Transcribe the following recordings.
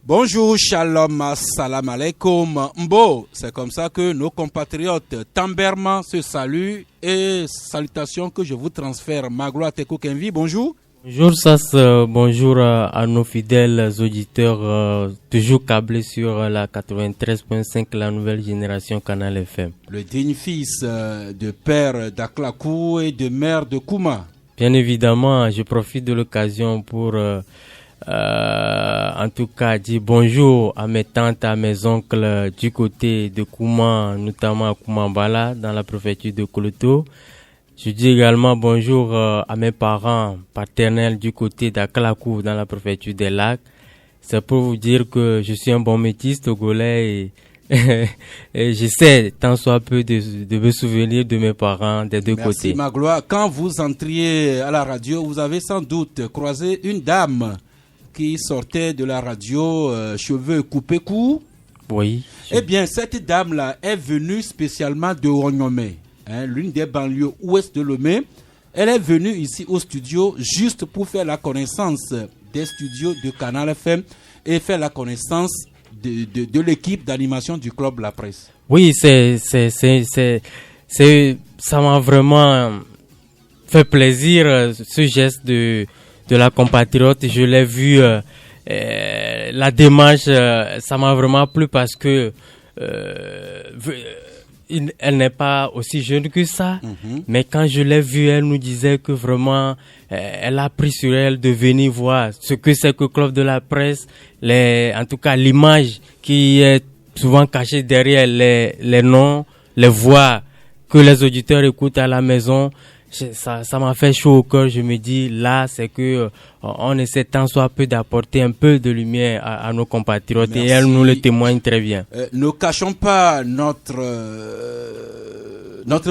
Bonjour, shalom, salam alaikum, mbo. C'est comme ça que nos compatriotes Tamberma se saluent et salutations que je vous transfère. Magloire Teko Kenvi, bonjour. Bonjour Sas, bonjour à nos fidèles auditeurs toujours câblés sur la 93.5, la nouvelle génération Canal FM. Le digne fils de père d'Aklakou et de mère de Kouma. Bien évidemment, je profite de l'occasion pour en tout cas dire bonjour à mes tantes, à mes oncles du côté de Kouma, notamment à Koumambala dans la préfecture de Koloto. Je dis également bonjour à mes parents paternels du côté d'Aklakou dans la préfecture des Lacs. C'est pour vous dire que je suis un bon métis togolais et j'essaie tant soit peu de me souvenir de mes parents des deux côtés. Merci Magloire. Quand vous entriez à la radio, vous avez sans doute croisé une dame qui sortait de la radio, cheveux coupés courts. Oui. Eh bien, cette dame-là est venue spécialement de Ronyomé. L'une des banlieues ouest de Lomé. Elle est venue ici au studio juste pour faire la connaissance des studios de Canal FM et faire la connaissance de l'équipe d'animation du club La Presse. Oui, ça m'a vraiment fait plaisir ce geste de la compatriote. Je l'ai vu, la démarche, ça m'a vraiment plu parce que elle n'est pas aussi jeune que ça, mais quand je l'ai vue, elle nous disait que vraiment, elle a pris sur elle de venir voir ce que c'est que le club de la presse, en tout cas l'image qui est souvent cachée derrière les noms, les voix que les auditeurs écoutent à la maison. Ça m'a fait chaud au cœur. Je me dis là, c'est que on essaie tant soit peu d'apporter un peu de lumière à nos compatriotes. Merci. Et elle nous le témoigne très bien. Ne cachons pas notre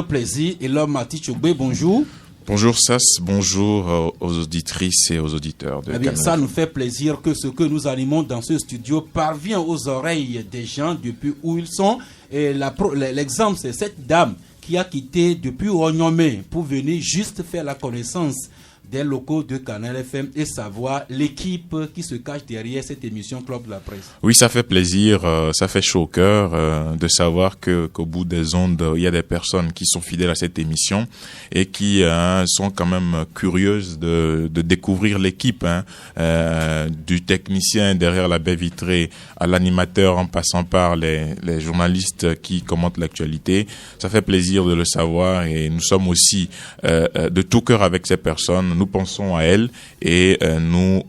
plaisir. Et l'homme Mati Chogbe, bonjour. Bonjour Sas, bonjour aux auditrices et aux auditeurs de Canal. Ça nous fait plaisir que ce que nous animons dans ce studio parvient aux oreilles des gens depuis où ils sont. Et l'exemple, c'est cette dame qui a quitté depuis Ronyomé pour venir juste faire la connaissance des locaux de Canal FM et savoir l'équipe qui se cache derrière cette émission Club de la Presse. Oui, ça fait plaisir, ça fait chaud au cœur de savoir qu'au bout des ondes, il y a des personnes qui sont fidèles à cette émission et qui sont quand même curieuses de découvrir l'équipe, du technicien derrière la baie vitrée à l'animateur en passant par les journalistes qui commentent l'actualité. Ça fait plaisir de le savoir et nous sommes aussi de tout cœur avec ces personnes. Nous pensons à elles et nous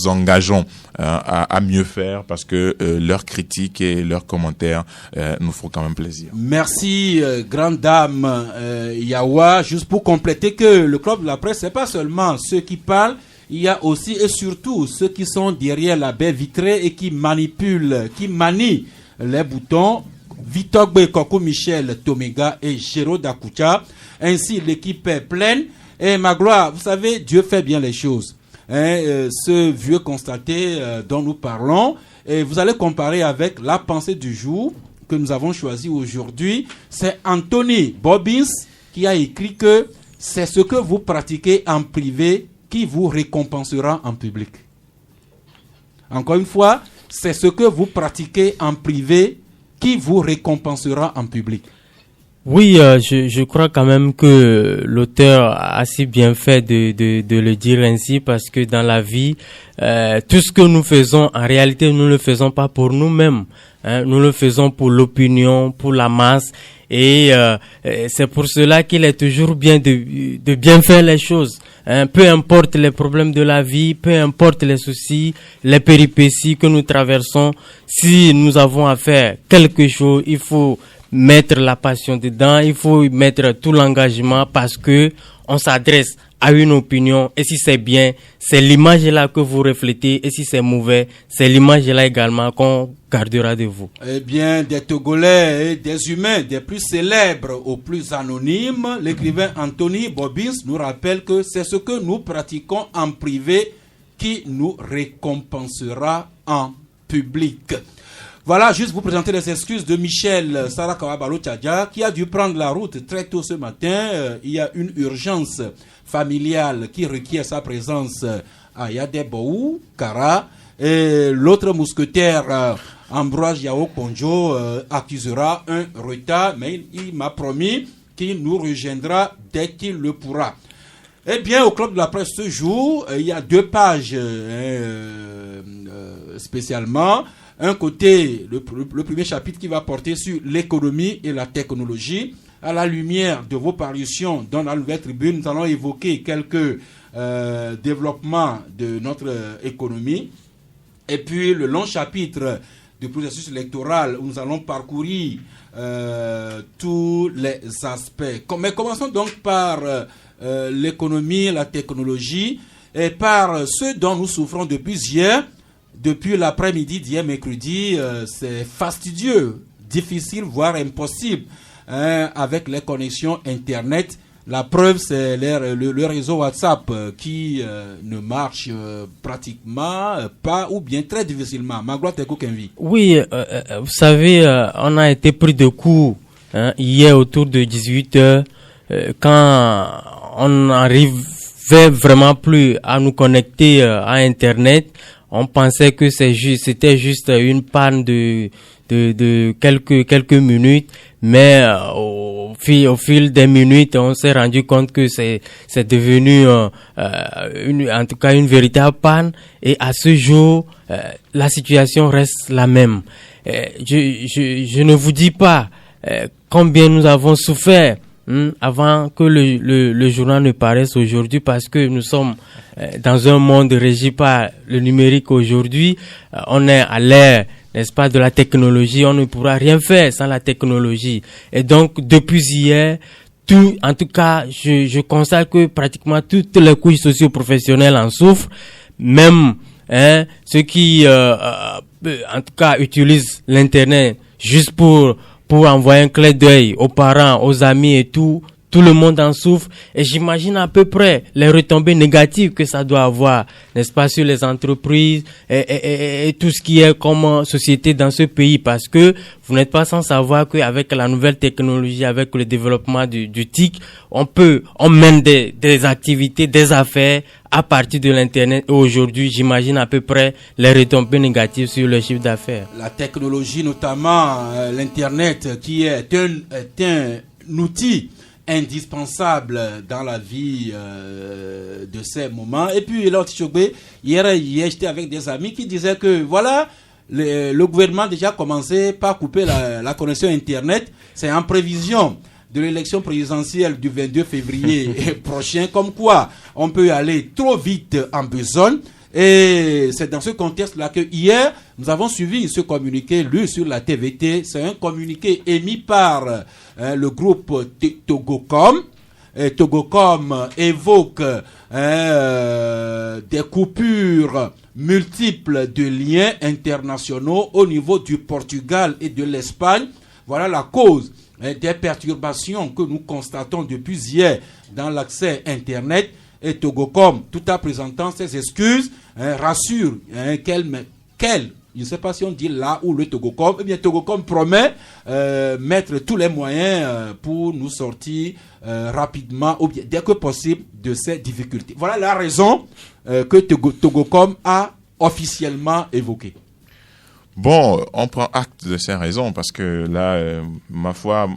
engageons à mieux faire parce que leurs critiques et leurs commentaires nous font quand même plaisir. Merci, grande dame Yawa. Juste pour compléter que le club de la presse, c'est pas seulement ceux qui parlent, il y a aussi et surtout ceux qui sont derrière la baie vitrée et qui manipulent, qui manient les boutons. Vitogbe Koko Michel Tomega et Géraud Dakoucha. Ainsi, l'équipe est pleine. Et Magloire, vous savez, Dieu fait bien les choses. Ce vieux constaté dont nous parlons, et vous allez comparer avec la pensée du jour que nous avons choisi aujourd'hui. C'est Anthony Bobbins qui a écrit que c'est ce que vous pratiquez en privé qui vous récompensera en public. Encore une fois, c'est ce que vous pratiquez en privé qui vous récompensera en public. Oui, je crois quand même que l'auteur a assez bien fait de le dire ainsi parce que dans la vie, tout ce que nous faisons, en réalité, nous ne le faisons pas pour nous-mêmes. Nous le faisons pour l'opinion, pour la masse. Et c'est pour cela qu'il est toujours bien de bien faire les choses. Peu importe les problèmes de la vie, peu importe les soucis, les péripéties que nous traversons, si nous avons à faire quelque chose, il faut mettre la passion dedans, il faut mettre tout l'engagement parce que on s'adresse à une opinion et si c'est bien, c'est l'image là que vous reflétez et si c'est mauvais, c'est l'image là également qu'on gardera de vous. Eh bien, des Togolais et des humains, des plus célèbres aux plus anonymes, l'écrivain Anthony Bobbins nous rappelle que c'est ce que nous pratiquons en privé qui nous récompensera en public. Voilà, juste vous présenter les excuses de Michel Sarakawa Balo-Tchadja qui a dû prendre la route très tôt ce matin. Il y a une urgence familiale qui requiert sa présence à Yadebou, Kara. Et l'autre mousquetaire, Ambroise Yao Konjo, accusera un retard, mais il m'a promis qu'il nous rejoindra dès qu'il le pourra. Eh bien, au Club de la Presse ce jour, il y a 2 pages spécialement. Un côté, le premier chapitre qui va porter sur l'économie et la technologie. À la lumière de vos parutions dans la Nouvelle Tribune, nous allons évoquer quelques développements de notre économie. Et puis, le long chapitre du processus électoral où nous allons parcourir tous les aspects. Mais commençons donc par l'économie, la technologie et par ce dont nous souffrons depuis hier. Depuis l'après-midi d'hier mercredi, c'est fastidieux, difficile, voire impossible avec les connexions Internet. La preuve, c'est le réseau WhatsApp qui ne marche pratiquement pas ou bien très difficilement. Magloire Teko Kenvi. Oui, vous savez, on a été pris de coup hier autour de 18h quand on n'arrivait vraiment plus à nous connecter à Internet. On pensait que c'était juste une panne de quelques minutes, mais au fil des minutes, on s'est rendu compte que c'est devenu en tout cas une véritable panne. Et à ce jour, la situation reste la même. Je ne vous dis pas combien nous avons souffert avant que le journal ne paraisse aujourd'hui, parce que nous sommes dans un monde régi par le numérique aujourd'hui. On est à l'ère, n'est-ce pas, de la technologie. On ne pourra rien faire sans la technologie. Et donc, depuis hier, en tout cas, je constate que pratiquement toutes les couches socio-professionnelles en souffrent. Même ceux qui, en tout cas, utilisent l'Internet juste pour envoyer un clin d'œil aux parents, aux amis et tout le monde en souffre. Et j'imagine à peu près les retombées négatives que ça doit avoir, n'est-ce pas, sur les entreprises et tout ce qui est comme société dans ce pays. Parce que vous n'êtes pas sans savoir qu'avec la nouvelle technologie, avec le développement du TIC, on mène des activités, des affaires à partir de l'Internet. Et aujourd'hui, j'imagine à peu près les retombées négatives sur le chiffre d'affaires. La technologie, notamment l'Internet, qui est un outil indispensable dans la vie de ces moments. Et puis, hier, j'étais avec des amis qui disaient que voilà, le gouvernement a déjà commencé par couper la connexion Internet. C'est en prévision de l'élection présidentielle du 22 février prochain, comme quoi on peut aller trop vite en besogne. Et c'est dans ce contexte-là que hier, nous avons suivi ce communiqué lu sur la TVT. C'est un communiqué émis par le groupe Togocom. Togocom évoque des coupures multiples de liens internationaux au niveau du Portugal et de l'Espagne. Voilà la cause des perturbations que nous constatons depuis hier dans l'accès Internet. Et Togocom, tout en présentant ses excuses, rassure qu'elle, je ne sais pas si on dit là où le Togocom, eh bien Togocom promet mettre tous les moyens pour nous sortir rapidement ou bien dès que possible de ces difficultés. Voilà la raison que Togocom a officiellement évoquée. Bon, on prend acte de ces raisons parce que là, ma foi,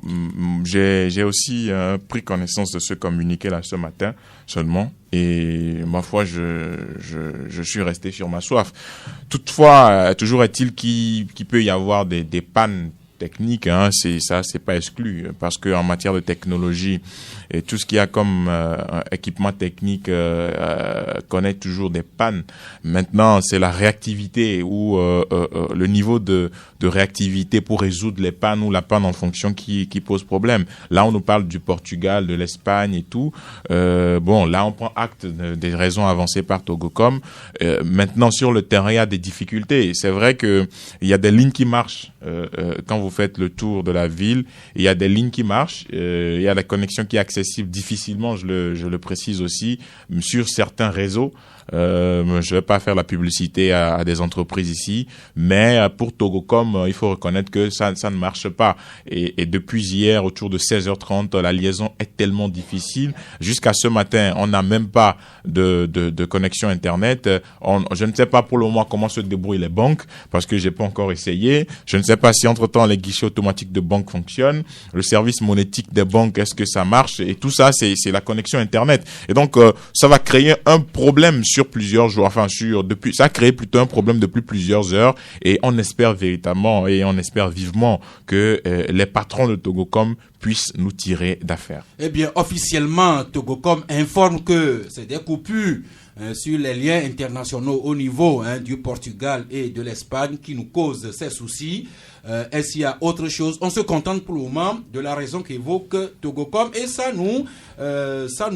j'ai aussi pris connaissance de ce communiqué là ce matin seulement, et ma foi, je suis resté sur ma soif. Toutefois, toujours est-il qu'il peut y avoir des pannes techniques, c'est pas exclu, parce que en matière de technologie et tout ce qu'il y a comme équipement technique connaît toujours des pannes. Maintenant, c'est la réactivité ou le niveau de réactivité pour résoudre les pannes ou la panne en fonction qui pose problème. Là, on nous parle du Portugal, de l'Espagne et tout. Bon, là, on prend acte des raisons avancées par Togocom. Maintenant, sur le terrain, il y a des difficultés. C'est vrai que il y a des lignes qui marchent quand vous vous faites le tour de la ville, il y a des lignes qui marchent, il y a la connexion qui est accessible difficilement, je le précise aussi, sur certains réseaux. Je vais pas faire la publicité à des entreprises ici, mais pour Togocom, il faut reconnaître que ça ne marche pas. Et depuis hier, autour de 16h30, la liaison est tellement difficile. Jusqu'à ce matin, on n'a même pas de connexion Internet. Je ne sais pas pour le moment comment se débrouillent les banques, parce que j'ai pas encore essayé. Je ne sais pas si entre-temps les guichets automatiques de banque fonctionnent. Le service monétique des banques, est-ce que ça marche? Et tout ça, c'est la connexion Internet. Et donc, ça va créer un problème sur plusieurs jours, ça a créé plutôt un problème depuis plusieurs heures, et on espère véritablement et on espère vivement que les patrons de Togocom puissent nous tirer d'affaire. Eh bien, officiellement, Togocom informe que c'est des coupures sur les liens internationaux au niveau du Portugal et de l'Espagne qui nous causent ces soucis. Est-ce qu'il y a autre chose? On se contente pour le moment de la raison qu'évoque Togocom, et ça nous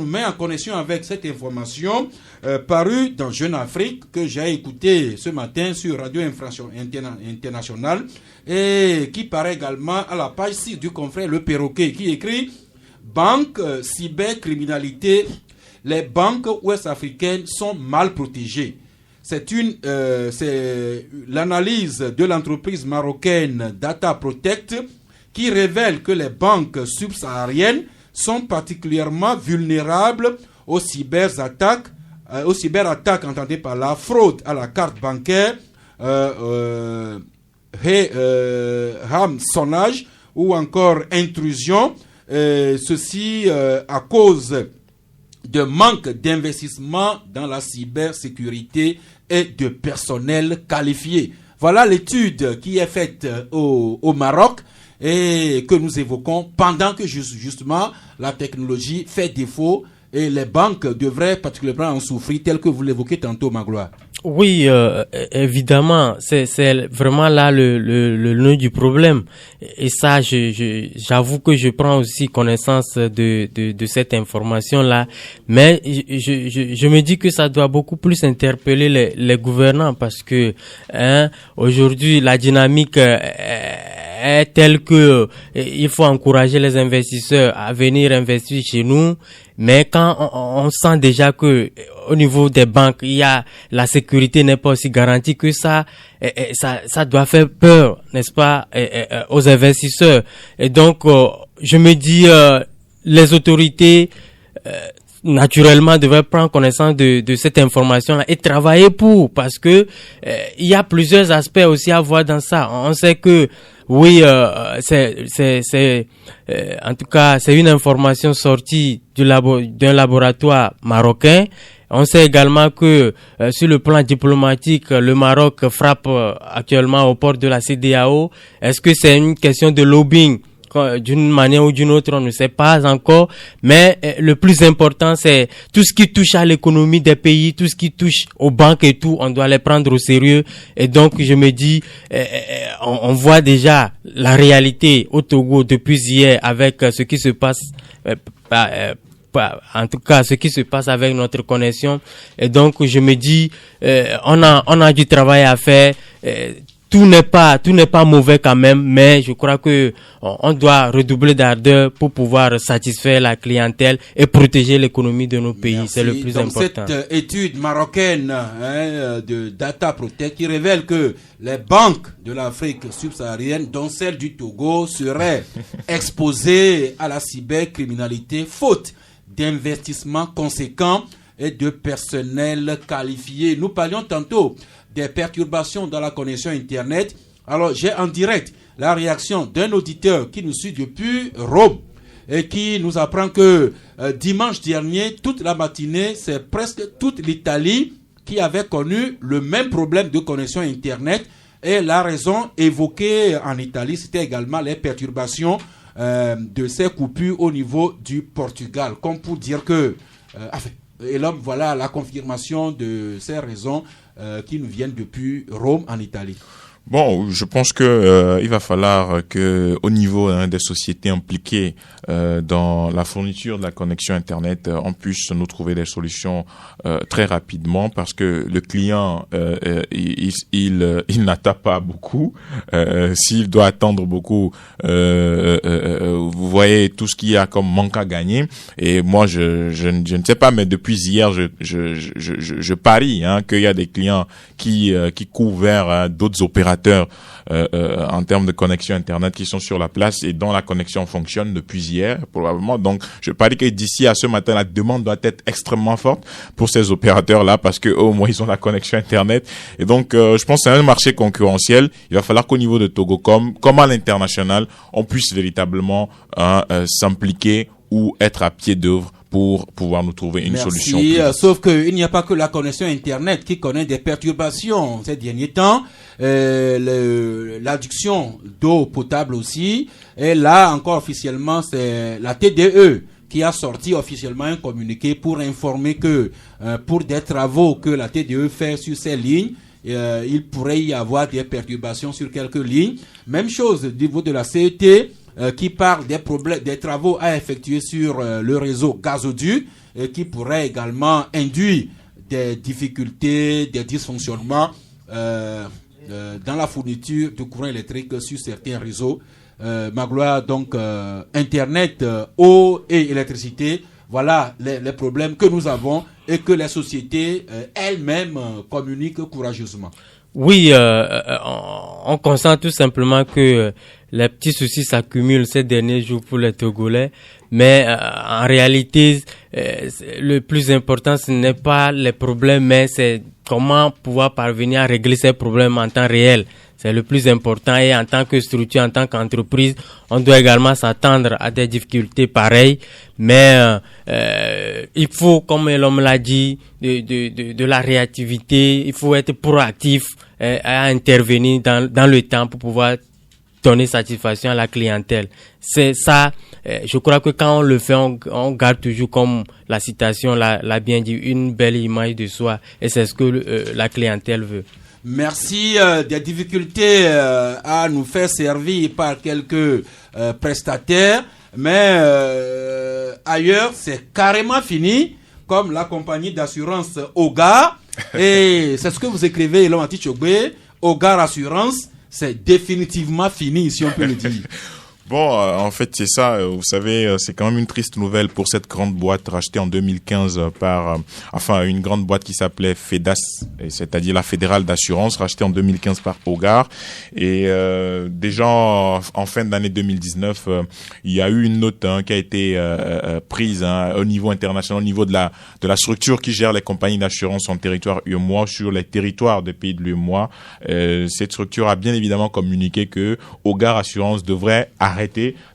met en connexion avec cette information parue dans Jeune Afrique que j'ai écouté ce matin sur Radio Internationale et qui paraît également à la page 6 du confrère Le Perroquet, qui écrit « Banque, cybercriminalité, les banques ouest-africaines sont mal protégées ». C'est l'analyse de l'entreprise marocaine Data Protect qui révèle que les banques subsahariennes sont particulièrement vulnérables aux cyberattaques, entendez par la fraude à la carte bancaire, hameçonnage ou encore intrusion. Ceci à cause de manque d'investissement dans la cybersécurité et de personnel qualifié. Voilà l'étude qui est faite au Maroc et que nous évoquons pendant que justement la technologie fait défaut et les banques devraient particulièrement en souffrir, tel que vous l'évoquez tantôt, Magloire. Oui, évidemment, c'est vraiment là le nœud du problème. Et ça, j'avoue que je prends aussi connaissance de cette information-là. Mais je me dis que ça doit beaucoup plus interpeller les gouvernants, parce que aujourd'hui la dynamique est telle que il faut encourager les investisseurs à venir investir chez nous. Mais quand on sent déjà que au niveau des banques, la sécurité n'est pas aussi garantie que ça doit faire peur, n'est-ce pas, aux investisseurs. Et donc, je me dis, les autorités, naturellement, devraient prendre connaissance de cette information-là et travailler parce que il y a plusieurs aspects aussi à voir dans ça. On sait que oui, c'est en tout cas, c'est une information sortie d'un laboratoire marocain. On sait également que sur le plan diplomatique, le Maroc frappe actuellement aux portes de la CEDEAO. Est-ce que c'est une question de lobbying? D'une manière ou d'une autre, on ne sait pas encore, mais le plus important, c'est tout ce qui touche à l'économie des pays, tout ce qui touche aux banques et tout, on doit les prendre au sérieux. Et donc, je me dis, on voit déjà la réalité au Togo depuis hier avec ce qui se passe, en tout cas, ce qui se passe avec notre connexion. Et donc, je me dis, on a du travail à faire. Tout n'est pas mauvais quand même, mais je crois que on doit redoubler d'ardeur pour pouvoir satisfaire la clientèle et protéger l'économie de nos pays. Merci. C'est le plus important. Cette étude marocaine de Data Protect qui révèle que les banques de l'Afrique subsaharienne, dont celle du Togo, seraient exposées à la cybercriminalité faute d'investissements conséquents et de personnel qualifié. Nous parlions tantôt des perturbations dans la connexion Internet. Alors, j'ai en direct la réaction d'un auditeur qui nous suit depuis Rome et qui nous apprend que dimanche dernier, toute la matinée, c'est presque toute l'Italie qui avait connu le même problème de connexion Internet. Et la raison évoquée en Italie, c'était également les perturbations de ces coupures au niveau du Portugal. Comme pour dire que... et là, voilà la confirmation de ces raisons qui nous viennent depuis Rome en Italie. Bon, je pense que il va falloir que, au niveau des sociétés impliquées dans la fourniture de la connexion Internet, on puisse nous trouver des solutions très rapidement, parce que le client il n'attend pas beaucoup. S'il doit attendre beaucoup, vous voyez tout ce qu'il y a comme manque à gagner. Et moi, je ne sais pas, mais depuis hier, je parie qu'il y a des clients qui courent vers d'autres opérateurs en termes de connexion Internet qui sont sur la place et dont la connexion fonctionne depuis hier probablement. Donc je parie que d'ici à ce matin, la demande doit être extrêmement forte pour ces opérateurs-là, parce que au moins ils ont la connexion Internet. Et donc je pense que c'est un marché concurrentiel. Il va falloir qu'au niveau de Togocom, comme à l'international, on puisse véritablement s'impliquer ou être à pied d'œuvre pour pouvoir nous trouver une solution. Sauf qu'il n'y a pas que la connexion Internet qui connaît des perturbations ces derniers temps. L'adduction d'eau potable aussi. Et là, encore officiellement, c'est la TDE qui a sorti officiellement un communiqué pour informer que pour des travaux que la TDE fait sur ces lignes, il pourrait y avoir des perturbations sur quelques lignes. Même chose au niveau de la CET, qui parle des travaux à effectuer sur le réseau gazoduc, qui pourrait également induire des difficultés, des dysfonctionnements dans la fourniture de courant électrique sur certains réseaux. Magloire, donc Internet, eau et électricité, voilà les problèmes que nous avons et que les sociétés elles-mêmes communiquent courageusement. Oui, on constate tout simplement que les petits soucis s'accumulent ces derniers jours pour les Togolais, mais en réalité, le plus important, ce n'est pas les problèmes, mais c'est comment pouvoir parvenir à régler ces problèmes en temps réel. C'est le plus important, et en tant que structure, en tant qu'entreprise, on doit également s'attendre à des difficultés pareilles. Mais il faut, comme l'homme l'a dit, de la réactivité. Il faut être proactif à intervenir dans le temps pour pouvoir donner satisfaction à la clientèle. C'est ça. Je crois que quand on le fait, on garde toujours, comme la citation l'a bien dit, une belle image de soi. Et c'est ce que la clientèle veut. Merci. Des difficultés à nous faire servir par quelques prestataires, mais ailleurs c'est carrément fini, comme la compagnie d'assurance Ogar. Et c'est ce que vous écrivez, Elon Atichogbe. Ogar Assurance, c'est définitivement fini, si on peut le dire. Bon, en fait, c'est ça. Vous savez, c'est quand même une triste nouvelle pour cette grande boîte rachetée en 2015 par, une grande boîte qui s'appelait FEDAS, c'est-à-dire la Fédérale d'Assurance, rachetée en 2015 par Ogar. Et déjà en fin d'année 2019, il y a eu une note qui a été prise au niveau international, au niveau de la structure qui gère les compagnies d'assurance en territoire UEMOA sur les territoires des pays de l'UEMOA. Cette structure a bien évidemment communiqué que Ogar Assurance devrait arrêter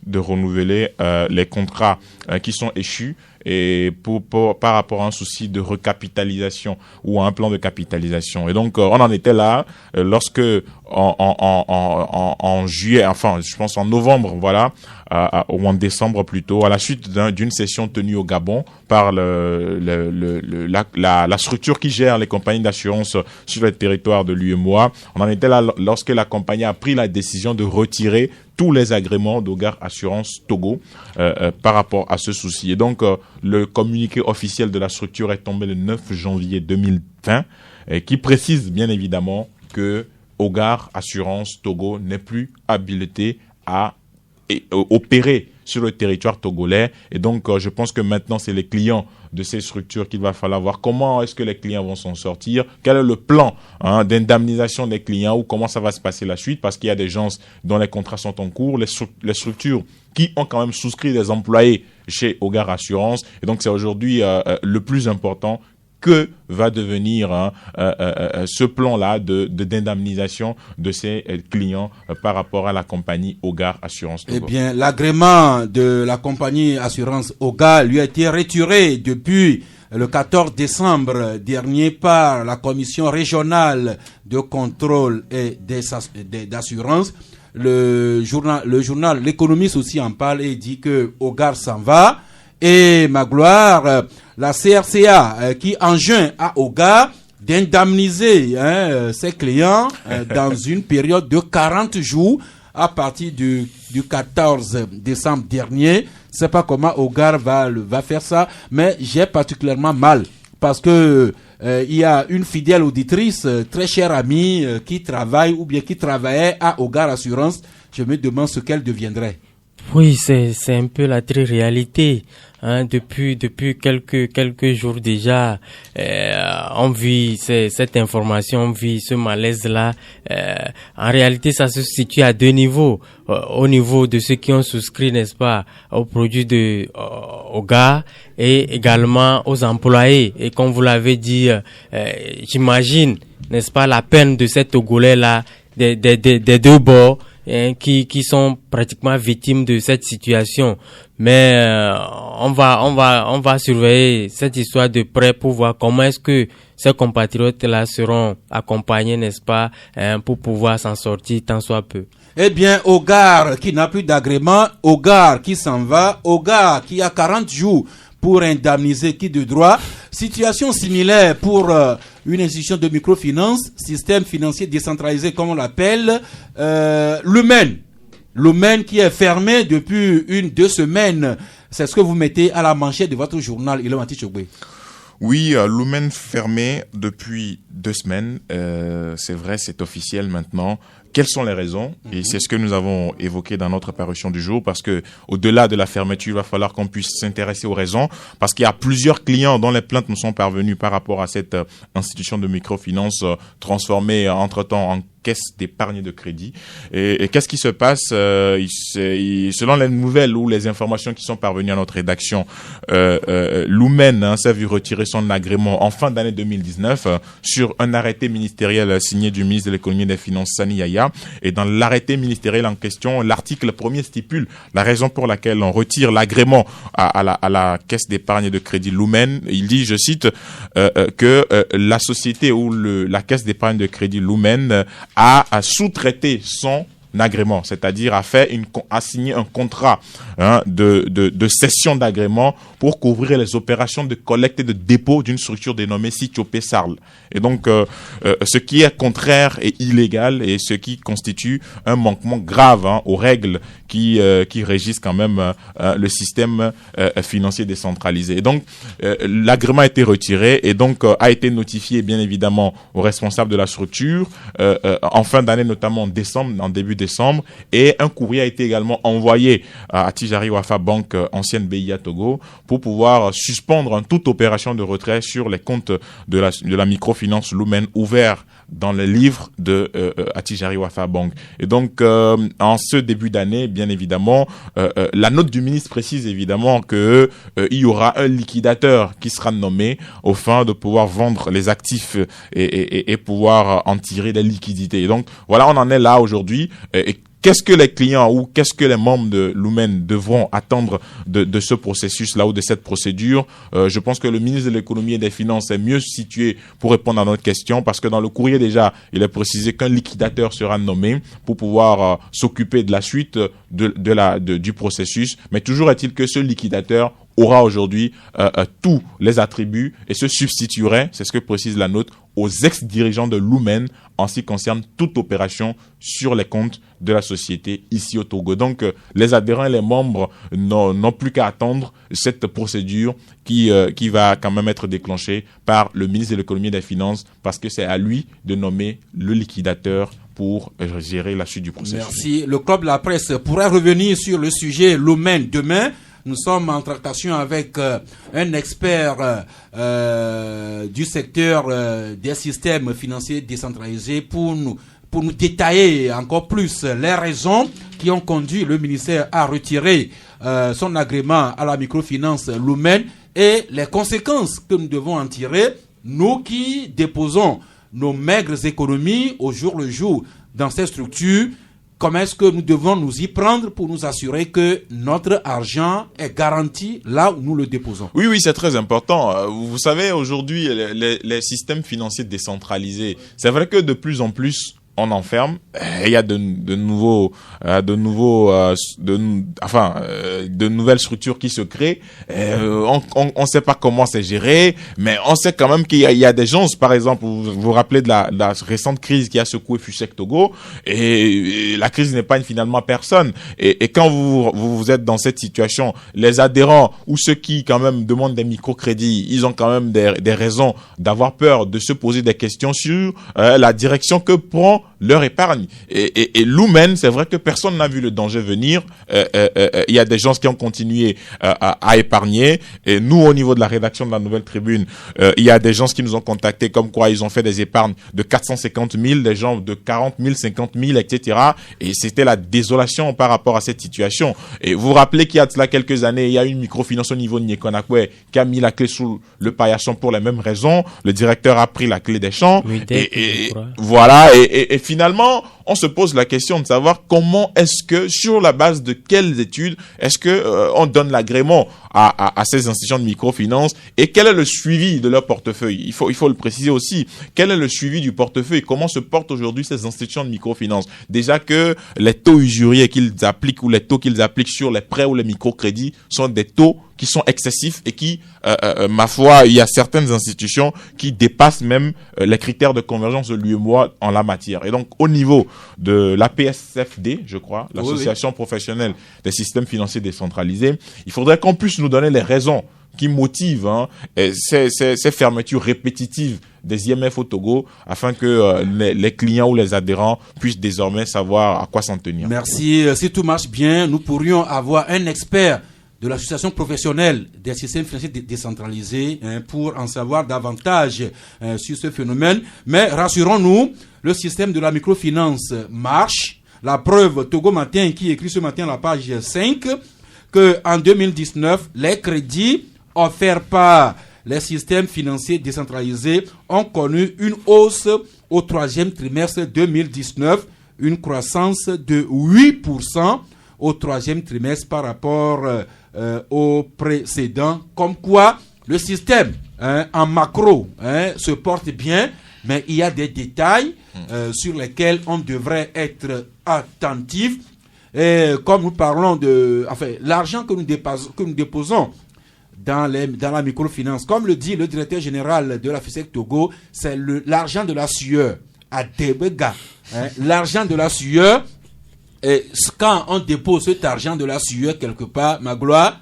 de renouveler les contrats qui sont échus, et par rapport à un souci de recapitalisation ou à un plan de capitalisation. Et donc on en était là lorsque en juillet, je pense en novembre, voilà, ou en décembre plutôt, à la suite d'une session tenue au Gabon par la structure qui gère les compagnies d'assurance sur le territoire de l'UEMOA. On en était là lorsque la compagnie a pris la décision de retirer tous les agréments d'Ogar Assurance Togo par rapport à ce souci. Et donc, le communiqué officiel de la structure est tombé le 9 janvier 2020 qui précise bien évidemment que Ogar Assurance Togo n'est plus habilité à opérer sur le territoire togolais. Et donc, je pense que maintenant, c'est les clients de ces structures qu'il va falloir voir comment est-ce que les clients vont s'en sortir, quel est le plan d'indemnisation des clients, ou comment ça va se passer la suite, parce qu'il y a des gens dont les contrats sont en cours, les structures qui ont quand même souscrit des employés chez Ogar Assurance. Et donc, c'est aujourd'hui le plus important. Que va devenir ce plan-là d'indemnisation de ces clients par rapport à la compagnie Ogar Assurance Togo? Eh bien, l'agrément de la compagnie Assurance Ogar lui a été retiré depuis le 14 décembre dernier par la commission régionale de contrôle et d'assurance. Le journal L'Économiste aussi en parle et dit que Ogar s'en va. Et Magloire, la CRCA qui enjoint à Ogar d'indemniser ses clients dans une période de 40 jours à partir du 14 décembre dernier. Je sais pas comment Hogar va faire ça, mais j'ai particulièrement mal parce que il y a une fidèle auditrice, très chère amie, qui travaille ou bien qui travaillait à Hogar Assurance. Je me demande ce qu'elle deviendrait. Oui, c'est un peu la triste réalité. Depuis quelques jours déjà, on vit cette information, on vit ce malaise-là. En réalité, ça se situe à deux niveaux. Au niveau de ceux qui ont souscrit, n'est-ce pas, aux produits aux gars et également aux employés. Et comme vous l'avez dit, j'imagine, n'est-ce pas, la peine de cet Togolais-là, des deux bords, qui sont pratiquement victimes de cette situation. Mais on va surveiller cette histoire de près pour voir comment est-ce que ces compatriotes-là seront accompagnés, n'est-ce pas, pour pouvoir s'en sortir tant soit peu. Eh bien, Hogar qui n'a plus d'agrément, Hogar qui s'en va, Hogar qui a 40 jours pour indemniser qui de droit. Situation similaire pour une institution de microfinance, système financier décentralisé comme on l'appelle, Lumen qui est fermé depuis 2 semaines. C'est ce que vous mettez à la manchette de votre journal, Ilomati Chogbe. Oui, Lumen fermé depuis 2 semaines. C'est vrai, c'est officiel maintenant. Quelles sont les raisons? Et c'est ce que nous avons évoqué dans notre parution du jour, parce que au-delà de la fermeture, il va falloir qu'on puisse s'intéresser aux raisons, parce qu'il y a plusieurs clients dont les plaintes nous sont parvenues par rapport à cette institution de microfinance transformée entre-temps en caisse d'épargne de crédit. Et qu'est-ce qui se passe selon les nouvelles ou les informations qui sont parvenues à notre rédaction, Lumen s'est vu retirer son agrément en fin d'année 2019 sur un arrêté ministériel signé du ministre de l'économie et des finances, Sani Yaya. Et dans l'arrêté ministériel en question, l'article 1er stipule la raison pour laquelle on retire l'agrément à la caisse d'épargne de crédit Lumen. Il dit, je cite, que la société ou la caisse d'épargne de crédit Lumen a sous-traité son agrément, c'est-à-dire a signé un contrat de cession d'agrément pour couvrir les opérations de collecte et de dépôt d'une structure dénommée Sichopé Sarl. Et donc, ce qui est contraire et illégal et ce qui constitue un manquement grave aux règles qui régissent quand même le système financier décentralisé. Et donc, l'agrément a été retiré et donc a été notifié bien évidemment aux responsables de la structure en fin d'année, notamment en début décembre, et un courrier a été également envoyé à Tijari Wafa Bank, ancienne BIA Togo, pour pouvoir suspendre toute opération de retrait sur les comptes de la microfinance Lumen ouverts dans les livres de Tijari Wafa Bank. Et donc, en ce début d'année, bien évidemment, la note du ministre précise évidemment que il y aura un liquidateur qui sera nommé au fin de pouvoir vendre les actifs et pouvoir en tirer des liquidités. Et donc, voilà, on en est là aujourd'hui. Et qu'est-ce que les clients ou qu'est-ce que les membres de Lumen devront attendre de ce processus-là ou de cette procédure? Je pense que le ministre de l'économie et des finances est mieux situé pour répondre à notre question, parce que dans le courrier déjà, il est précisé qu'un liquidateur sera nommé pour pouvoir s'occuper de la suite du processus. Mais toujours est-il que ce liquidateur aura aujourd'hui tous les attributs et se substituerait, c'est ce que précise la note, aux ex-dirigeants de Lumen en ce qui concerne toute opération sur les comptes de la société ici au Togo. Donc, les adhérents et les membres n'ont plus qu'à attendre cette procédure qui va quand même être déclenchée par le ministre de l'économie et des finances, parce que c'est à lui de nommer le liquidateur pour gérer la suite du processus. Merci. Le Club de la Presse pourrait revenir sur le sujet Lumen demain. Nous sommes en tractation avec un expert du secteur des systèmes financiers décentralisés pour nous détailler encore plus les raisons qui ont conduit le ministère à retirer son agrément à la microfinance Lumen et les conséquences que nous devons en tirer, nous qui déposons nos maigres économies au jour le jour dans ces structures. Comment est-ce que nous devons nous y prendre pour nous assurer que notre argent est garanti là où nous le déposons? Oui, c'est très important. Vous savez, aujourd'hui, les systèmes financiers décentralisés, c'est vrai que de plus en plus, on enferme. Il y a de nouvelles structures qui se créent. On sait pas comment c'est géré, mais on sait quand même qu'il y a des gens, par exemple, vous vous rappelez de la récente crise qui a secoué FUSEC Togo, et la crise n'épargne finalement personne. Et quand vous êtes dans cette situation, les adhérents ou ceux qui quand même demandent des microcrédits, ils ont quand même des raisons d'avoir peur, de se poser des questions sur la direction que prend leur épargne. Et Lumen, c'est vrai que personne n'a vu le danger venir. Il y a des gens qui ont continué à épargner. Et nous, au niveau de la rédaction de la Nouvelle Tribune, il y a des gens qui nous ont contactés comme quoi ils ont fait des épargnes de 450 000, des gens de 40 000, 50 000, etc. Et c'était la désolation par rapport à cette situation. Et vous vous rappelez qu'il y a de cela quelques années, il y a une microfinance au niveau de Niekonakwe qui a mis la clé sous le paillasson pour les mêmes raisons. Le directeur a pris la clé des champs. Oui, et voilà. Et finalement, on se pose la question de savoir comment est-ce que, sur la base de quelles études, est-ce que on donne l'agrément à ces institutions de microfinance, et quel est le suivi de leur portefeuille. Il faut le préciser aussi. Quel est le suivi du portefeuille? Comment se portent aujourd'hui ces institutions de microfinance? Déjà que les taux usuriers qu'ils appliquent ou les taux qu'ils appliquent sur les prêts ou les microcrédits sont des taux qui sont excessifs et qui, ma foi, il y a certaines institutions qui dépassent même les critères de convergence de l'UEMOA en la matière. Et donc, au niveau de l'APSFD, je crois, l'Association professionnelle des systèmes financiers décentralisés, il faudrait qu'on puisse nous donner les raisons qui motivent ces fermetures répétitives des IMF au Togo, afin que les clients ou les adhérents puissent désormais savoir à quoi s'en tenir. Merci. Si tout marche bien, nous pourrions avoir un expert de l'association professionnelle des systèmes financiers décentralisés pour en savoir davantage sur ce phénomène. Mais rassurons-nous, le système de la microfinance marche. La preuve, Togo Matin qui écrit ce matin à la page 5 que en 2019, les crédits offerts par les systèmes financiers décentralisés ont connu une hausse au troisième trimestre 2019, une croissance de 8% au troisième trimestre par rapport au précédent, comme quoi le système en macro se porte bien, mais il y a des détails sur lesquels on devrait être attentif. Et comme nous parlons de l'argent que nous déposons dans la microfinance, comme le dit le directeur général de la FUSEC Togo, c'est l'argent de la sueur à Debega. L'argent de la sueur. Et quand on dépose cet argent de la sueur quelque part, ma gloire,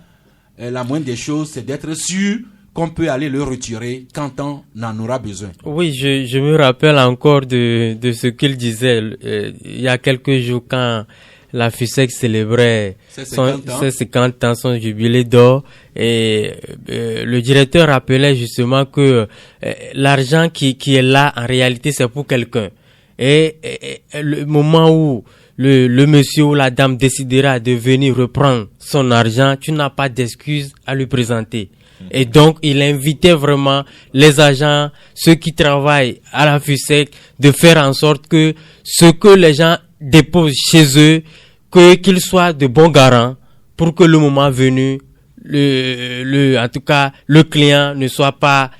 la moindre des choses, c'est d'être sûr qu'on peut aller le retirer quand on en aura besoin. Oui, je me rappelle encore de ce qu'il disait il y a quelques jours quand la FUSEC célébrait ses 50 ans, son jubilé d'or, et le directeur rappelait justement que l'argent qui est là, en réalité, c'est pour quelqu'un. Et le moment où le monsieur ou la dame décidera de venir reprendre son argent, tu n'as pas d'excuse à lui présenter. Et donc, il invitait vraiment les agents, ceux qui travaillent à la FUSEC, de faire en sorte que ce que les gens déposent chez eux, qu'ils soient de bons garants pour que le moment venu, en tout cas, le client ne soit pas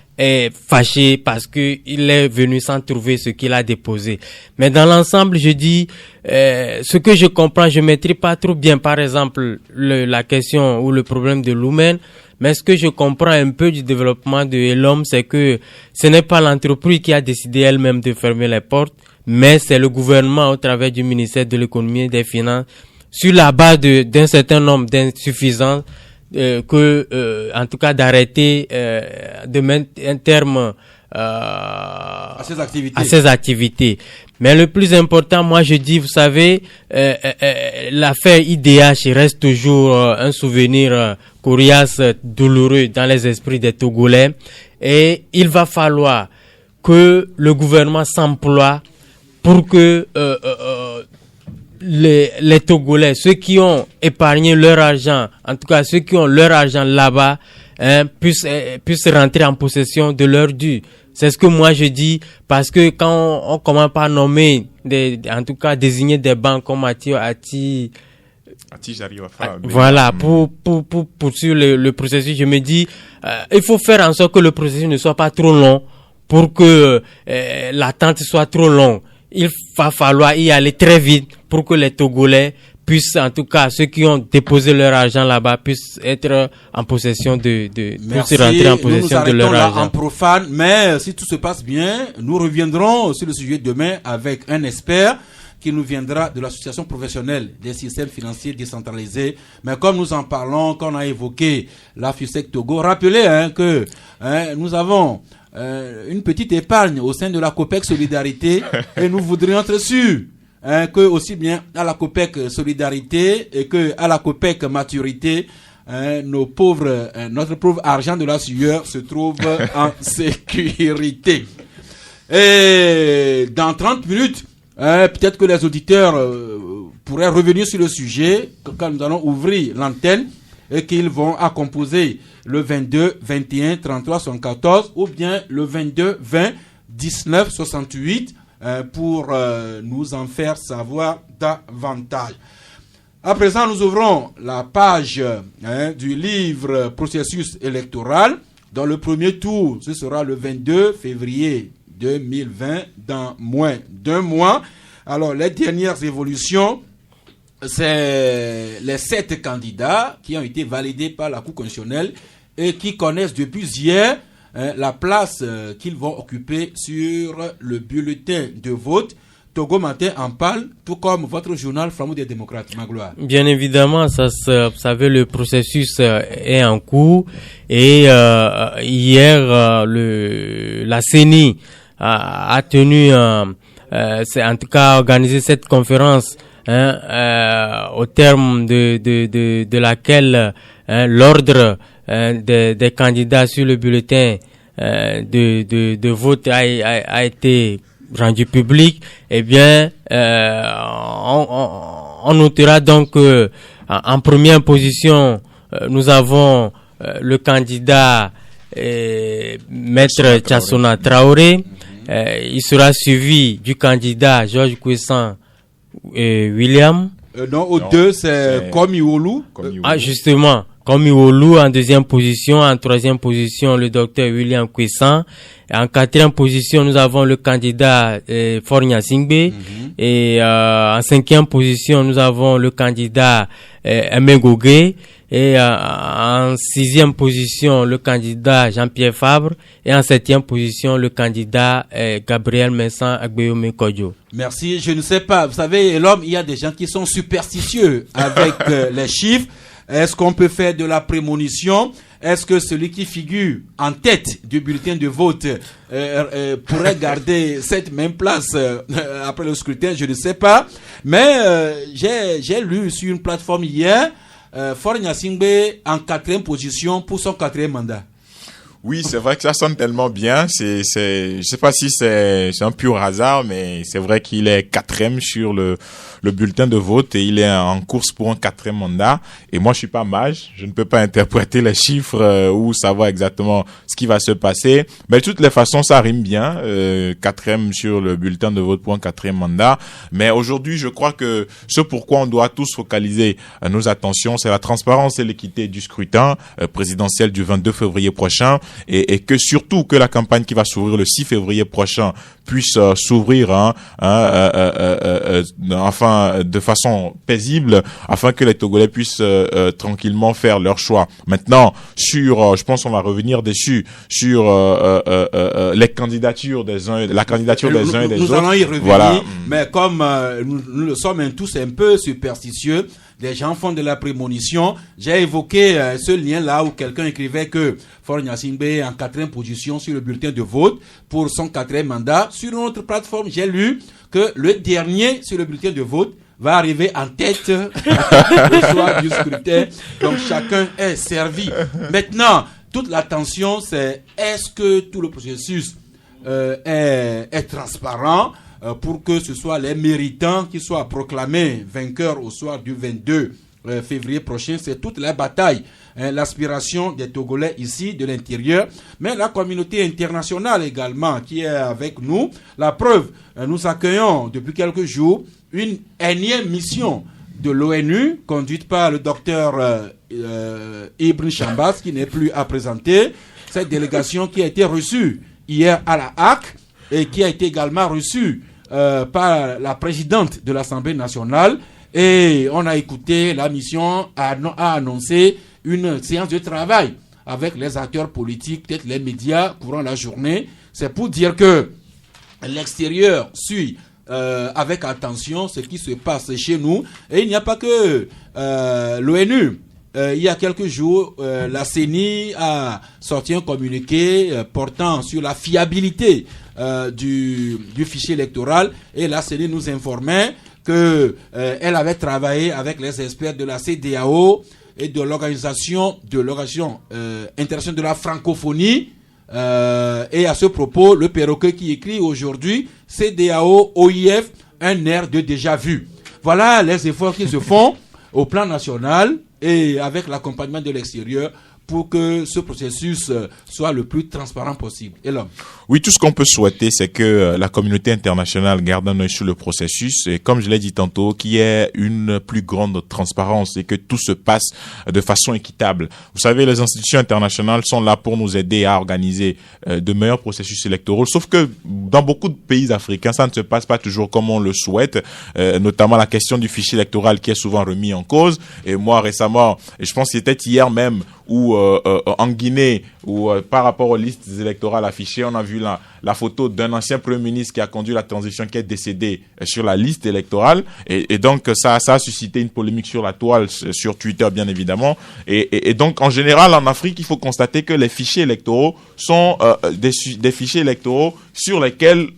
fâché parce que il est venu sans trouver ce qu'il a déposé. Mais dans l'ensemble, je dis ce que je comprends, je maîtrise pas trop bien, par exemple la question ou le problème de Lumen, mais ce que je comprends un peu du développement de Elom, c'est que ce n'est pas l'entreprise qui a décidé elle-même de fermer les portes, mais c'est le gouvernement au travers du ministère de l'économie et des finances, sur la base d'un certain nombre d'insuffisances, en tout cas d'arrêter de mettre un terme à ces activités. Mais le plus important, moi je dis, vous savez, l'affaire IDH reste toujours un souvenir coriace, douloureux dans les esprits des Togolais, et il va falloir que le gouvernement s'emploie pour que les Togolais, ceux qui ont épargné leur argent, en tout cas ceux qui ont leur argent là-bas, puissent rentrer en possession de leur dû. C'est ce que moi je dis, parce que quand on commence par nommer, en tout cas désigner des banques comme Ati voilà, pour poursuivre le processus, je me dis, il faut faire en sorte que le processus ne soit pas trop long pour que l'attente soit trop longue. Il va falloir y aller très vite pour que les Togolais puissent, en tout cas, ceux qui ont déposé leur argent là-bas puissent être en possession Merci. rentrer en possession de leur là argent. en profane, mais si tout se passe bien, nous reviendrons sur le sujet demain avec un expert qui nous viendra de l'association professionnelle des systèmes financiers décentralisés. Mais comme nous en parlons, quand on a évoqué la FUSEC Togo, rappelez que nous avons une petite épargne au sein de la COPEC Solidarité et nous voudrions être sûrs que aussi bien à la COPEC Solidarité et que à la COPEC Maturité, notre pauvre argent de la sueur se trouve en sécurité. Et dans 30 minutes, peut-être que les auditeurs pourraient revenir sur le sujet quand nous allons ouvrir l'antenne et qu'ils vont à composer le 22 21 33 74 ou bien le 22 20 19 68 pour nous en faire savoir davantage. À présent, nous ouvrons la page du livre Processus électoral. Dans le premier tour, ce sera le 22 février 2020, dans moins d'un mois. Alors, les dernières évolutions, c'est les 7 candidats qui ont été validés par la Cour constitutionnelle et qui connaissent depuis hier la place qu'ils vont occuper sur le bulletin de vote. Togo Matin en parle, tout comme votre journal Flambeau des démocrates, Magloire. Bien évidemment, vous savez, le processus est en cours et hier, la CENI a tenu, c'est en tout cas organisé cette conférence au terme de laquelle l'ordre des candidats sur le bulletin de vote a été rendu public. Eh bien, on notera donc en première position, nous avons le candidat Maître Tchassona Traoré. Il sera suivi du candidat Georges Kwessan William. Non, deux, c'est Komiwolu. Justement, Komiwolu en deuxième position. En troisième position, le docteur William Kwessan. En quatrième position, nous avons le candidat Fornia Singbe. Et en cinquième position, nous avons le candidat Mengogé. Et en sixième position, le candidat Jean-Pierre Fabre. Et en septième position, le candidat Gabriel Messan Agbeyome Kodjo. Merci. Je ne sais pas. Vous savez, l'homme, il y a des gens qui sont superstitieux avec les chiffres. Est-ce qu'on peut faire de la prémonition? Est-ce que celui qui figure en tête du bulletin de vote pourrait garder cette même place après le scrutin? Je ne sais pas. Mais j'ai lu sur une plateforme hier, Fornia Singbe en 4e position pour son 4e mandat. Oui, c'est vrai que ça sonne tellement bien. Je sais pas si c'est un pur hasard, mais c'est vrai qu'il est 4e sur le bulletin de vote et il est en course pour un 4e mandat. Et moi, je suis pas mage. Je ne peux pas interpréter les chiffres ou savoir exactement ce qui va se passer. Mais de toutes les façons, ça rime bien. 4e sur le bulletin de vote pour un 4e mandat. Mais aujourd'hui, je crois que ce pourquoi on doit tous focaliser nos attentions, c'est la transparence et l'équité du scrutin présidentiel du 22 février prochain. Et que surtout que la campagne qui va s'ouvrir le 6 février prochain puisse s'ouvrir enfin de façon paisible afin que les Togolais puissent tranquillement faire leur choix. Maintenant, je pense qu'on va revenir dessus sur les candidatures des uns, la candidature des uns et des autres. Nous allons y revenir, voilà. Mais comme nous le sommes tous un peu superstitieux, des gens font de la prémonition. J'ai évoqué ce lien-là où quelqu'un écrivait que Fornia Singbe est en 4e position sur le bulletin de vote pour son 4e mandat. Sur une autre plateforme, j'ai lu que le dernier sur le bulletin de vote va arriver en tête le soir du scrutin. Donc chacun est servi. Maintenant, toute l'attention, c'est est-ce que tout le processus est transparent pour que ce soit les méritants qui soient proclamés vainqueurs au soir du 22 février prochain. C'est toute la bataille, l'aspiration des Togolais ici, de l'intérieur, mais la communauté internationale également qui est avec nous. La preuve, nous accueillons depuis quelques jours une énième mission de l'ONU conduite par le docteur Ibn Chambas qui n'est plus à présenter. Cette délégation qui a été reçue hier à la HAC et qui a été également reçue par la présidente de l'Assemblée nationale Et on a écouté, la mission a annoncé une séance de travail avec les acteurs politiques, peut-être les médias, courant la journée. C'est pour dire que l'extérieur suit avec attention ce qui se passe chez nous. Et il n'y a pas que l'ONU. Il y a quelques jours, la CENI a sorti un communiqué portant sur la fiabilité du fichier électoral. Et la CENI nous informait que elle avait travaillé avec les experts de la CEDEAO et de l'organisation internationale de la francophonie. Et à ce propos, le perroquet qui écrit aujourd'hui CEDEAO, OIF, un air de déjà vu. Voilà les efforts qui se font au plan national et avec l'accompagnement de l'extérieur pour que ce processus soit le plus transparent possible. Et l'homme. Oui, tout ce qu'on peut souhaiter, c'est que la communauté internationale garde un œil sur le processus et, comme je l'ai dit tantôt, qu'il y ait une plus grande transparence et que tout se passe de façon équitable. Vous savez, les institutions internationales sont là pour nous aider à organiser de meilleurs processus électoraux, sauf que dans beaucoup de pays africains, ça ne se passe pas toujours comme on le souhaite, notamment la question du fichier électoral qui est souvent remis en cause. Et moi, récemment, et je pense que c'était hier même, où en Guinée, où par rapport aux listes électorales affichées, on a vu la photo d'un ancien premier ministre qui a conduit la transition qui est décédé sur la liste électorale. Et donc, ça a suscité une polémique sur la toile, sur Twitter, bien évidemment. Et donc, en général, en Afrique, il faut constater que les fichiers électoraux sont des fichiers électoraux sur lesquels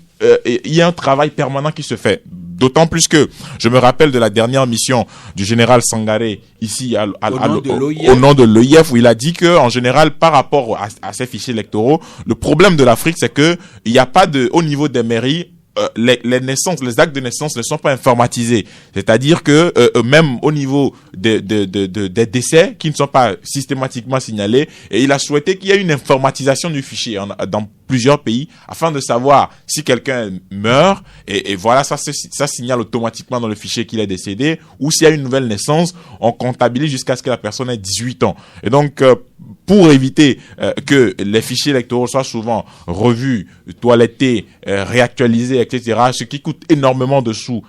il y a un travail permanent qui se fait. D'autant plus que je me rappelle de la dernière mission du général Sangaré ici au nom de l'OIF, où il a dit que, en général, par rapport à ces fichiers électoraux, le problème de l'Afrique, c'est que il n'y a pas au niveau des mairies, les naissances, les actes de naissance ne sont pas informatisés. C'est-à-dire que même au niveau des décès qui ne sont pas systématiquement signalés, et il a souhaité qu'il y ait une informatisation du fichier dans plusieurs pays afin de savoir si quelqu'un meurt et voilà, ça signale automatiquement dans le fichier qu'il est décédé, ou s'il y a une nouvelle naissance, on comptabilise jusqu'à ce que la personne ait 18 ans. Et donc pour éviter que les fichiers électoraux soient souvent revus, toilettés, réactualisés, etc., ce qui coûte énormément de sous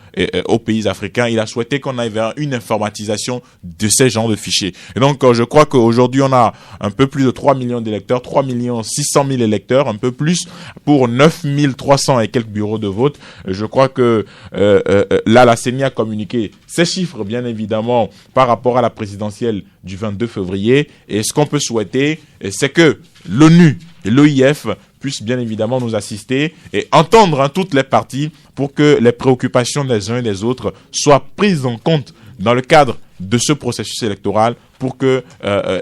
aux pays africains, il a souhaité qu'on aille vers une informatisation de ces genres de fichiers. Et donc je crois qu'aujourd'hui on a un peu plus de 3 millions d'électeurs, 3 600 000 électeurs, un peu plus pour 9 300 et quelques bureaux de vote. Je crois que là la CENI a communiqué ces chiffres, bien évidemment, par rapport à la présidentielle du 22 février. Et ce qu'on peut souhaiter, c'est que l'ONU et l'OIF puissent bien évidemment nous assister et entendre toutes les parties pour que les préoccupations des uns et des autres soient prises en compte dans le cadre de ce processus électoral pour que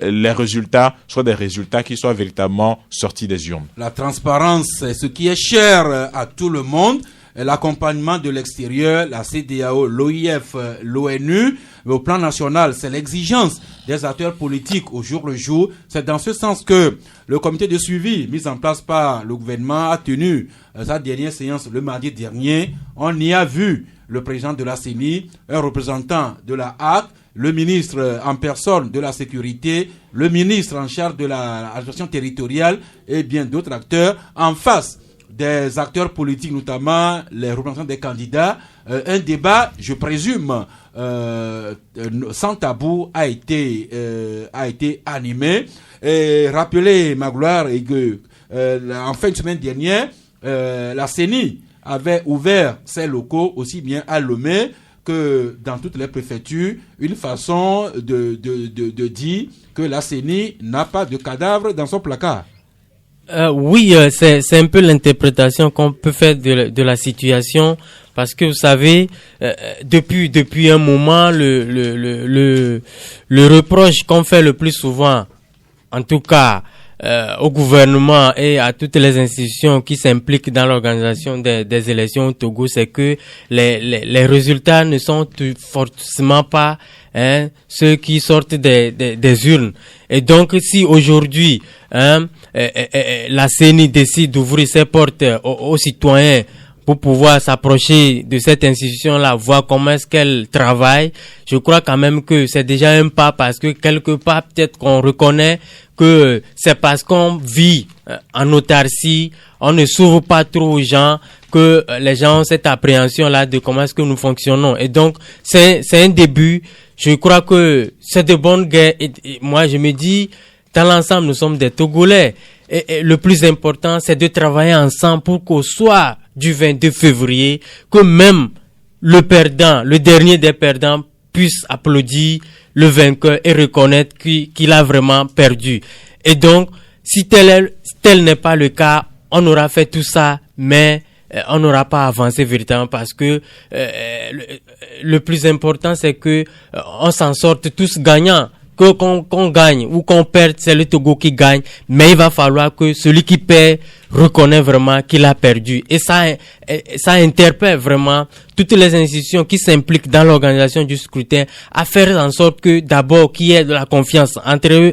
les résultats soient des résultats qui soient véritablement sortis des urnes. La transparence, c'est ce qui est cher à tout le monde. L'accompagnement de l'extérieur, la CEDEAO, l'OIF, l'ONU, mais au plan national, c'est l'exigence des acteurs politiques au jour le jour. C'est dans ce sens que le comité de suivi mis en place par le gouvernement a tenu sa dernière séance le mardi dernier. On y a vu le président de la CENI, un représentant de la HAC, le ministre en personne de la sécurité, le ministre en charge de l'administration territoriale et bien d'autres acteurs en face des acteurs politiques, notamment les représentants des candidats. Un débat, je présume, sans tabou a été animé. Et rappelez, Magloire, que en fin de semaine dernière, la CENI avait ouvert ses locaux aussi bien à Lomé que dans toutes les préfectures, une façon de dire que la CENI n'a pas de cadavre dans son placard. Oui, c'est un peu l'interprétation qu'on peut faire de la situation, parce que vous savez, depuis un moment, le reproche qu'on fait le plus souvent, en tout cas au gouvernement et à toutes les institutions qui s'impliquent dans l'organisation des élections au Togo, c'est que les résultats ne sont forcément pas ceux qui sortent des urnes. Et donc, si aujourd'hui la CENI décide d'ouvrir ses portes aux citoyens pour pouvoir s'approcher de cette institution-là, voir comment est-ce qu'elle travaille. Je crois quand même que c'est déjà un pas, parce que quelque part, peut-être qu'on reconnaît que c'est parce qu'on vit en autarcie, on ne s'ouvre pas trop aux gens, que les gens ont cette appréhension-là de comment est-ce que nous fonctionnons. Et donc, c'est un début. Je crois que c'est de bonnes guerres. Et moi, je me dis, dans l'ensemble, nous sommes des Togolais. Et le plus important, c'est de travailler ensemble pour qu'au soir du 22 février, que même le perdant, le dernier des perdants, puisse applaudir le vainqueur et reconnaître qu'il a vraiment perdu. Et donc, si tel n'est pas le cas, on aura fait tout ça, mais on n'aura pas avancé véritablement, parce que le plus important, c'est que on s'en sorte tous gagnants. Qu'on gagne ou qu'on perde, c'est le Togo qui gagne, mais il va falloir que celui qui perd reconnaisse vraiment qu'il a perdu. Et ça interpelle vraiment toutes les institutions qui s'impliquent dans l'organisation du scrutin à faire en sorte que d'abord qu'il y ait de la confiance entre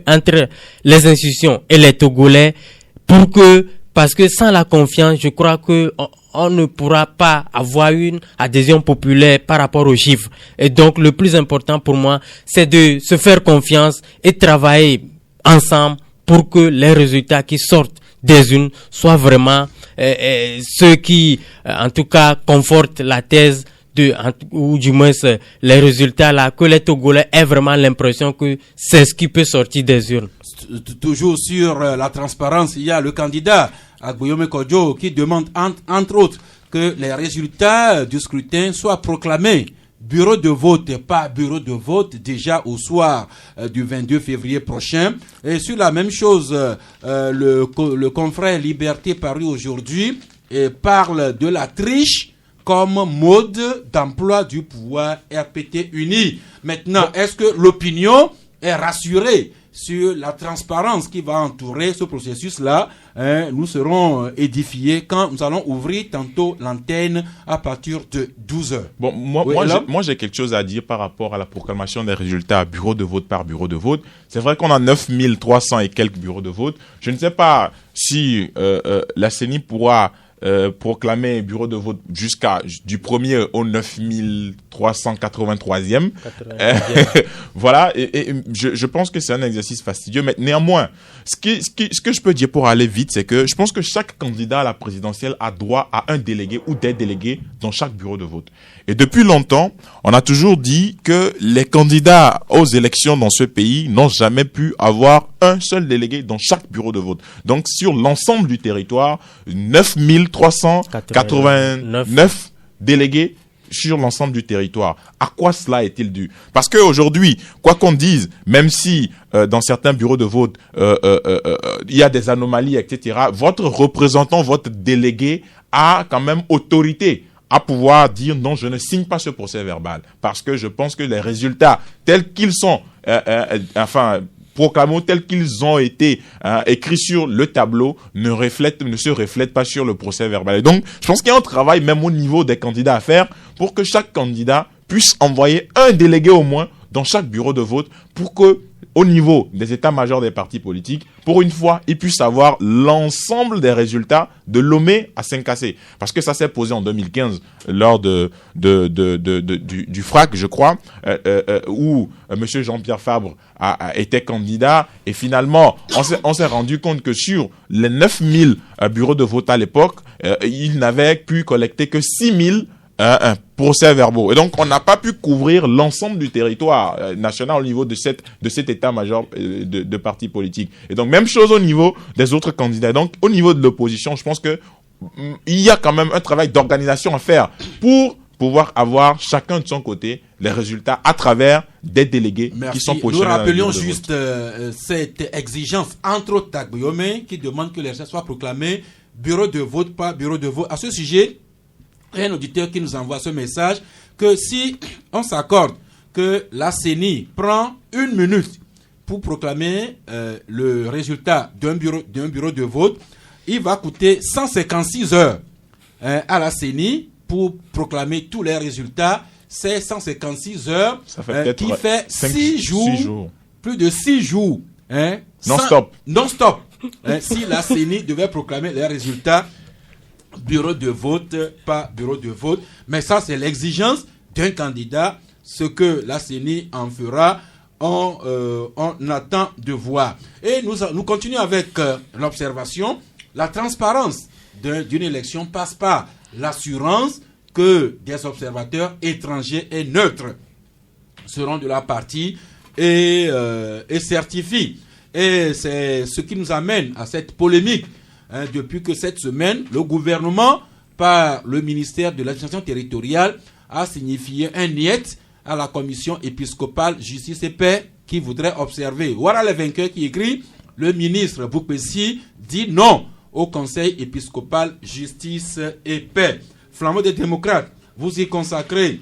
les institutions et les Togolais, parce que sans la confiance, je crois que on ne pourra pas avoir une adhésion populaire par rapport aux chiffres. Et donc, le plus important pour moi, c'est de se faire confiance et travailler ensemble pour que les résultats qui sortent des urnes soient vraiment ceux qui, en tout cas, confortent la thèse ou du moins les résultats là, que les Togolais aient vraiment l'impression que c'est ce qui peut sortir des urnes. Toujours sur la transparence, il y a le candidat Agboyome Kodjo qui demande entre autres que les résultats du scrutin soient proclamés bureau de vote et pas bureau de vote déjà au soir du 22 février prochain. Et sur la même chose, le confrère Liberté paru aujourd'hui parle de la triche comme mode d'emploi du pouvoir RPT uni. Maintenant, est-ce que l'opinion est rassurée sur la transparence qui va entourer ce processus-là? Nous serons édifiés quand nous allons ouvrir tantôt l'antenne à partir de 12h. Bon, moi j'ai quelque chose à dire par rapport à la proclamation des résultats bureau de vote par bureau de vote. C'est vrai qu'on a 9300 et quelques bureaux de vote. Je ne sais pas si la CENI pourra proclamer bureau de vote du 1er au 9383e. Voilà, et je pense que c'est un exercice fastidieux, mais néanmoins, ce que je peux dire pour aller vite, c'est que je pense que chaque candidat à la présidentielle a droit à un délégué ou des délégués dans chaque bureau de vote. Et depuis longtemps, on a toujours dit que les candidats aux élections dans ce pays n'ont jamais pu avoir un seul délégué dans chaque bureau de vote. Donc, sur l'ensemble du territoire, 9389 délégués sur l'ensemble du territoire. À quoi cela est-il dû? Parce qu'aujourd'hui, quoi qu'on dise, même si dans certains bureaux de vote, il y a des anomalies, etc., votre représentant, votre délégué a quand même autorité à pouvoir dire non, je ne signe pas ce procès verbal. Parce que je pense que les résultats tels qu'ils sont, proclamés tels qu'ils ont été écrits sur le tableau ne se reflètent pas sur le procès verbal. Et donc, je pense qu'il y a un travail même au niveau des candidats à faire pour que chaque candidat puisse envoyer un délégué au moins dans chaque bureau de vote pour que, au niveau des états-majors des partis politiques, pour une fois, ils puissent avoir l'ensemble des résultats de Lomé à Saint-Cassé. Parce que ça s'est posé en 2015 lors du FRAC, je crois, où monsieur Jean-Pierre Fabre était candidat. Et finalement, on s'est rendu compte que sur les 9000 bureaux de vote à l'époque, il n'avait pu collecter que 6000 procès-verbaux. Et donc, on n'a pas pu couvrir l'ensemble du territoire national au niveau de cet état-major de partis politiques. Et donc, même chose au niveau des autres candidats. Donc, au niveau de l'opposition, je pense que il y a quand même un travail d'organisation à faire pour pouvoir avoir chacun de son côté les résultats à travers des délégués qui sont positionnés. Nous rappelions juste cette exigence entre autres d'Agboyome qui demande que les résultats soient proclamés bureau de vote par bureau de vote. À ce sujet, un auditeur qui nous envoie ce message que si on s'accorde que la CENI prend 1 minute pour proclamer le résultat d'un bureau de vote, il va coûter 156 heures à la CENI pour proclamer tous les résultats. C'est 156 heures qui fait 6 jours, plus de 6 jours. Non-stop. Si la CENI devait proclamer les résultats bureau de vote, pas bureau de vote. Mais ça, c'est l'exigence d'un candidat. Ce que la CENI en fera, on attend de voir. Et nous continuons avec l'observation. La transparence d'une élection passe par l'assurance que des observateurs étrangers et neutres seront de la partie et certifient. Et c'est ce qui nous amène à cette polémique. Depuis que cette semaine, le gouvernement, par le ministère de l'administration territoriale, a signifié un niet à la commission épiscopale Justice et Paix qui voudrait observer. Voilà le vainqueur qui écrit. Le ministre Boukpessi dit non au conseil épiscopal Justice et Paix. Flambeau des démocrates, vous y consacrez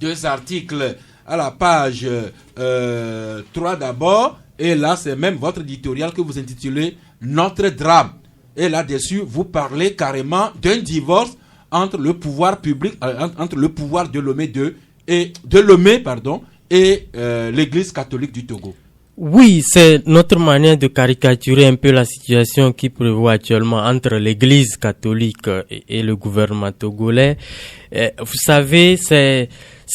2 articles à la page 3 d'abord. Et là, c'est même votre éditorial que vous intitulez Notre drame. Et là-dessus, vous parlez carrément d'un divorce entre le pouvoir public, entre le pouvoir de Lomé et l'Église catholique du Togo. Oui, c'est notre manière de caricaturer un peu la situation qui prévaut actuellement entre l'Église catholique et le gouvernement togolais. Vous savez, c'est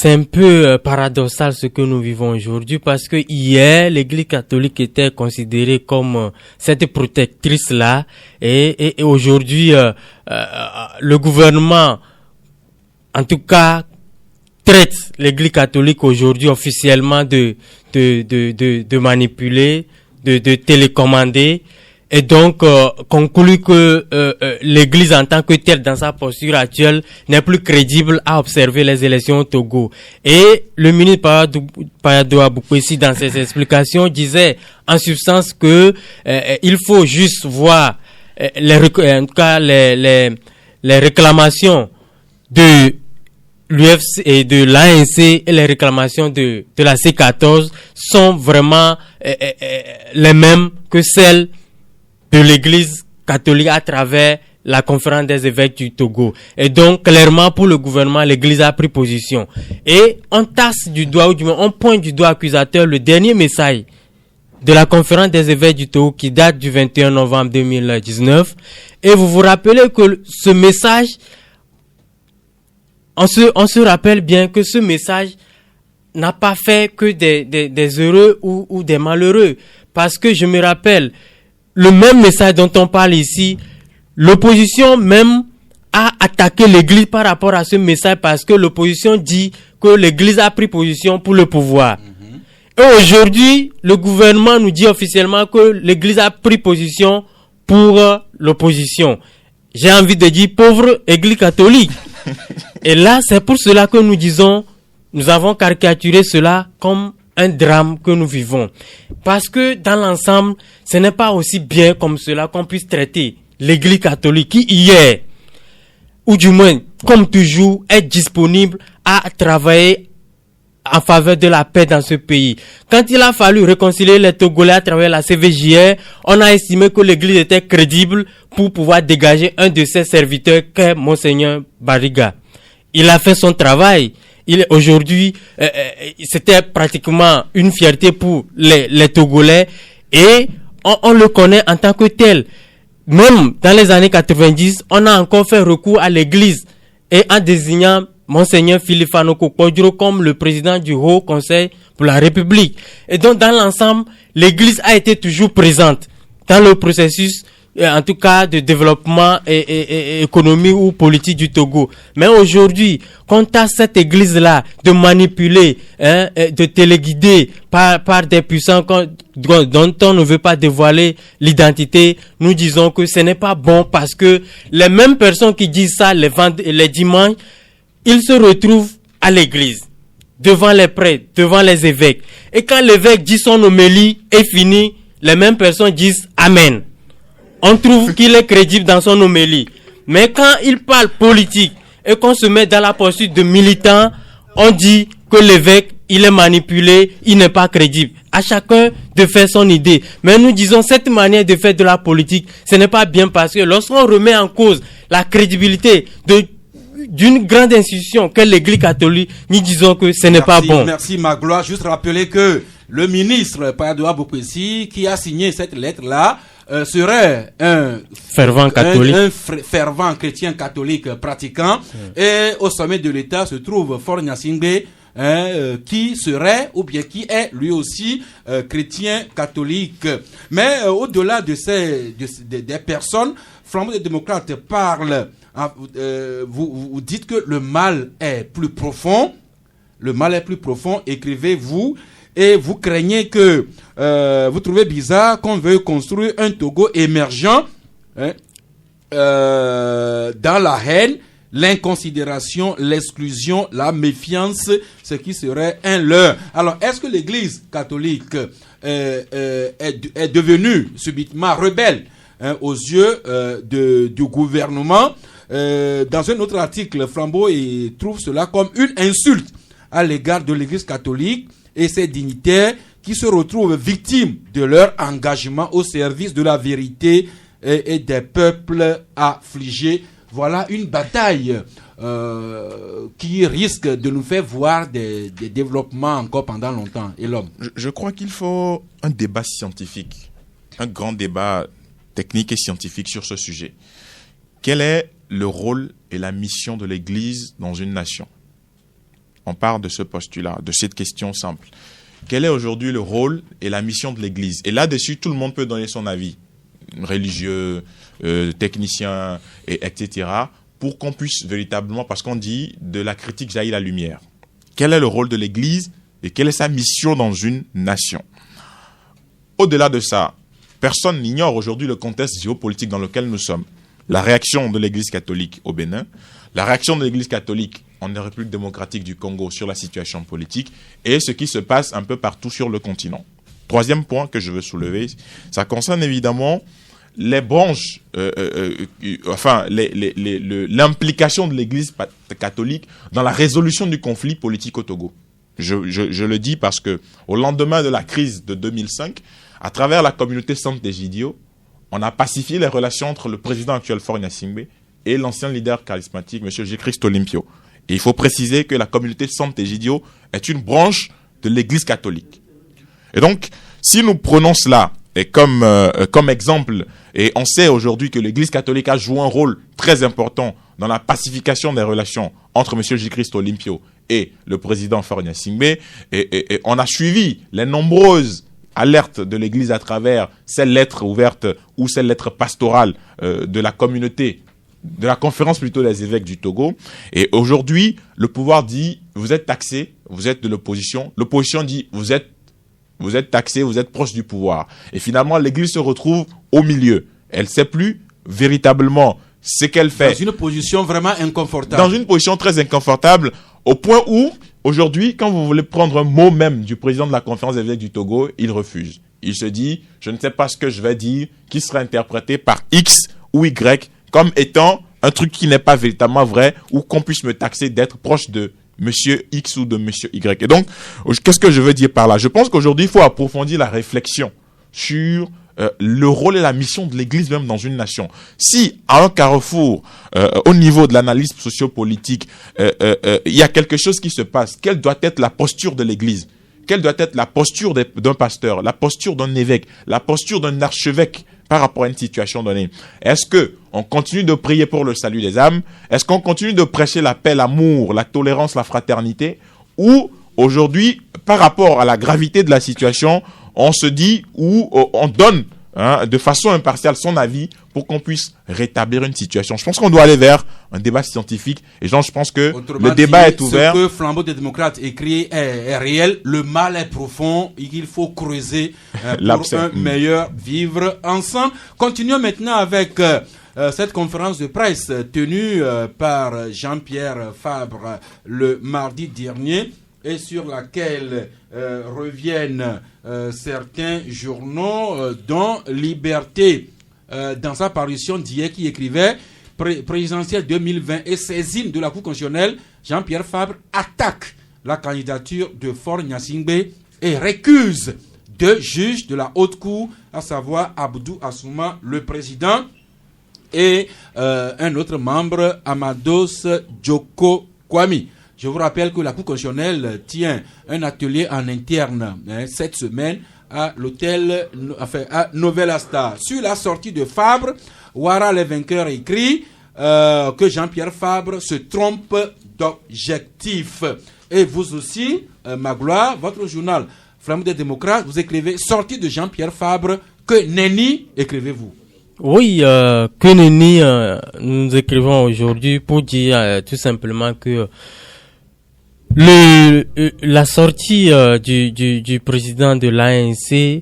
un peu paradoxal ce que nous vivons aujourd'hui parce que hier, l'Église catholique était considérée comme cette protectrice-là et aujourd'hui, le gouvernement, en tout cas, traite l'Église catholique aujourd'hui officiellement de manipuler, de télécommander et donc conclut que l'Église en tant que telle dans sa posture actuelle n'est plus crédible à observer les élections au Togo. Et le ministre Payadoa Boukpessi dans ses explications disait en substance que il faut juste voir les réclamations de l'UFC et de l'ANC et les réclamations de la C14 sont vraiment les mêmes que celles de l'Église catholique à travers la conférence des évêques du Togo. Et donc, clairement, pour le gouvernement, l'Église a pris position. Et on tasse du doigt, ou du moins, on pointe du doigt accusateur le dernier message de la conférence des évêques du Togo qui date du 21 novembre 2019. Et vous vous rappelez que ce message, on se rappelle bien que ce message n'a pas fait que des heureux ou des malheureux. Parce que je me rappelle, le même message dont on parle ici, l'opposition même a attaqué l'Église par rapport à ce message parce que l'opposition dit que l'Église a pris position pour le pouvoir. Et aujourd'hui, le gouvernement nous dit officiellement que l'Église a pris position pour l'opposition. J'ai envie de dire pauvre Église catholique. Et là, c'est pour cela que nous disons, nous avons caricaturé cela comme un drame que nous vivons. Parce que dans l'ensemble, ce n'est pas aussi bien comme cela qu'on puisse traiter l'Église catholique qui hier, ou du moins, comme toujours, est disponible à travailler en faveur de la paix dans ce pays. Quand il a fallu réconcilier les Togolais à travers la CVJR, on a estimé que l'Église était crédible pour pouvoir dégager un de ses serviteurs qu'est Monseigneur Bariga. Il a fait son travail. Aujourd'hui, c'était pratiquement une fierté pour les Togolais et on le connaît en tant que tel. Même dans les années 90, on a encore fait recours à l'Église et en désignant Monseigneur Philippe Fanoko Kodjro comme le président du Haut Conseil pour la République. Et donc, dans l'ensemble, l'Église a été toujours présente dans le processus, en tout cas, de développement et économique ou politique du Togo. Mais aujourd'hui, quant à cette Église-là de manipuler, de téléguider par des puissants dont on ne veut pas dévoiler l'identité, nous disons que ce n'est pas bon parce que les mêmes personnes qui disent ça les dimanches, ils se retrouvent à l'église, devant les prêtres, devant les évêques. Et quand l'évêque dit son homélie est fini, les mêmes personnes disent Amen. On trouve qu'il est crédible dans son homélie. Mais quand il parle politique et qu'on se met dans la posture de militant, on dit que l'évêque, il est manipulé, il n'est pas crédible. À chacun de faire son idée. Mais nous disons, cette manière de faire de la politique, ce n'est pas bien parce que lorsqu'on remet en cause la crédibilité d'une grande institution qu'est l'Église catholique, nous disons que ce n'est pas bon. Merci Magloire. Juste rappeler que le ministre Payadoa Boukpessi, qui a signé cette lettre-là, serait un fervent catholique, fervent chrétien catholique pratiquant, et au sommet de l'État se trouve Faure Gnassingbé, qui serait ou bien qui est lui aussi chrétien catholique. Mais au-delà de des personnes, Flambeau des démocrates parle. Vous dites que le mal est plus profond. Le mal est plus profond, écrivez-vous. Et vous craignez que vous trouvez bizarre qu'on veuille construire un Togo émergent dans la haine, l'inconsidération, l'exclusion, la méfiance, ce qui serait un leurre. Alors, est-ce que l'Église catholique est devenue subitement rebelle aux yeux du gouvernement? Dans un autre article, Flambeau trouve cela comme une insulte à l'égard de l'Église catholique et ses dignitaires qui se retrouvent victimes de leur engagement au service de la vérité et des peuples affligés. Voilà une bataille qui risque de nous faire voir des développements encore pendant longtemps. Et l'homme. Je crois qu'il faut un débat scientifique, un grand débat technique et scientifique sur ce sujet. Quel est le rôle et la mission de l'Église dans une nation? On part de ce postulat, de cette question simple. Quel est aujourd'hui le rôle et la mission de l'Église? Et là-dessus, tout le monde peut donner son avis, religieux, technicien, etc., pour qu'on puisse véritablement, parce qu'on dit de la critique jaillit la lumière. Quel est le rôle de l'Église et quelle est sa mission dans une nation? Au-delà de ça, personne n'ignore aujourd'hui le contexte géopolitique dans lequel nous sommes. La réaction de l'Église catholique au Bénin, la réaction de l'Église catholique en République démocratique du Congo sur la situation politique et ce qui se passe un peu partout sur le continent. Troisième point que je veux soulever, ça concerne évidemment les branches, l'implication de l'Église catholique dans la résolution du conflit politique au Togo. Je le dis parce que au lendemain de la crise de 2005, à travers la communauté Centre d'Egidio, on a pacifié les relations entre le président actuel Faure Gnassingbé et l'ancien leader charismatique, M. Jésus-Christ Olympio. Et il faut préciser que la communauté Centre d'Egidio est une branche de l'Église catholique. Et donc, si nous prenons cela et comme exemple, et on sait aujourd'hui que l'Église catholique a joué un rôle très important dans la pacification des relations entre M. Jésus-Christ Olympio et le président Faure Gnassingbé, et on a suivi les nombreuses alertes de l'Église à travers ces lettres ouvertes ou ces lettres pastorales de la communauté, de la conférence plutôt des évêques du Togo. Et aujourd'hui, le pouvoir dit, vous êtes taxés, vous êtes de l'opposition. L'opposition dit, vous êtes taxés, vous êtes proche du pouvoir. Et finalement, l'Église se retrouve au milieu. Elle ne sait plus véritablement ce qu'elle fait. Dans une position vraiment inconfortable. Dans une position très inconfortable, au point où, aujourd'hui, quand vous voulez prendre un mot même du président de la conférence des évêques du Togo, il refuse. Il se dit, je ne sais pas ce que je vais dire, qui sera interprété par X ou Y comme étant un truc qui n'est pas véritablement vrai, ou qu'on puisse me taxer d'être proche de Monsieur X ou de Monsieur Y. Et donc, qu'est-ce que je veux dire par là? Je pense qu'aujourd'hui, il faut approfondir la réflexion sur le rôle et la mission de l'Église même dans une nation. Si, à un carrefour, au niveau de l'analyse sociopolitique, il y a quelque chose qui se passe, quelle doit être la posture de l'Église? Quelle doit être la posture d'un pasteur, la posture d'un évêque, la posture d'un archevêque par rapport à une situation donnée? Est-ce que on continue de prier pour le salut des âmes? Est-ce qu'on continue de prêcher la paix, l'amour, la tolérance, la fraternité? Ou aujourd'hui, par rapport à la gravité de la situation, on se dit ou on donne de façon impartiale son avis pour qu'on puisse rétablir une situation? Je pense qu'on doit aller vers un débat scientifique et je pense que le débat est ouvert. Ce que Flambeau des démocrates écrit est réel, le mal est profond, il faut creuser pour un meilleur vivre ensemble. Continuons maintenant avec cette conférence de presse tenue par Jean-Pierre Fabre le mardi dernier et sur laquelle reviennent certains journaux dont Liberté, dans sa parution d'hier, qui écrivait présidentielle 2020 et saisine de la Cour constitutionnelle, Jean-Pierre Fabre attaque la candidature de Faure Gnassingbé et récuse deux juges de la haute cour, à savoir Abdou Assouma, le président, et un autre membre, Amados Djoko Kwami. Je vous rappelle que la Cour constitutionnelle tient un atelier en interne cette semaine à l'hôtel, à Nouvelle Star. Sur la sortie de Fabre, Ouara, les vainqueurs, écrit que Jean-Pierre Fabre se trompe d'objectif. Et vous aussi, Magloire, votre journal Flambeau des démocrates, vous écrivez sortie de Jean-Pierre Fabre, que nenni, écrivez-vous. Oui, que nenni, nous écrivons aujourd'hui pour dire tout simplement que la sortie du président de l'ANC,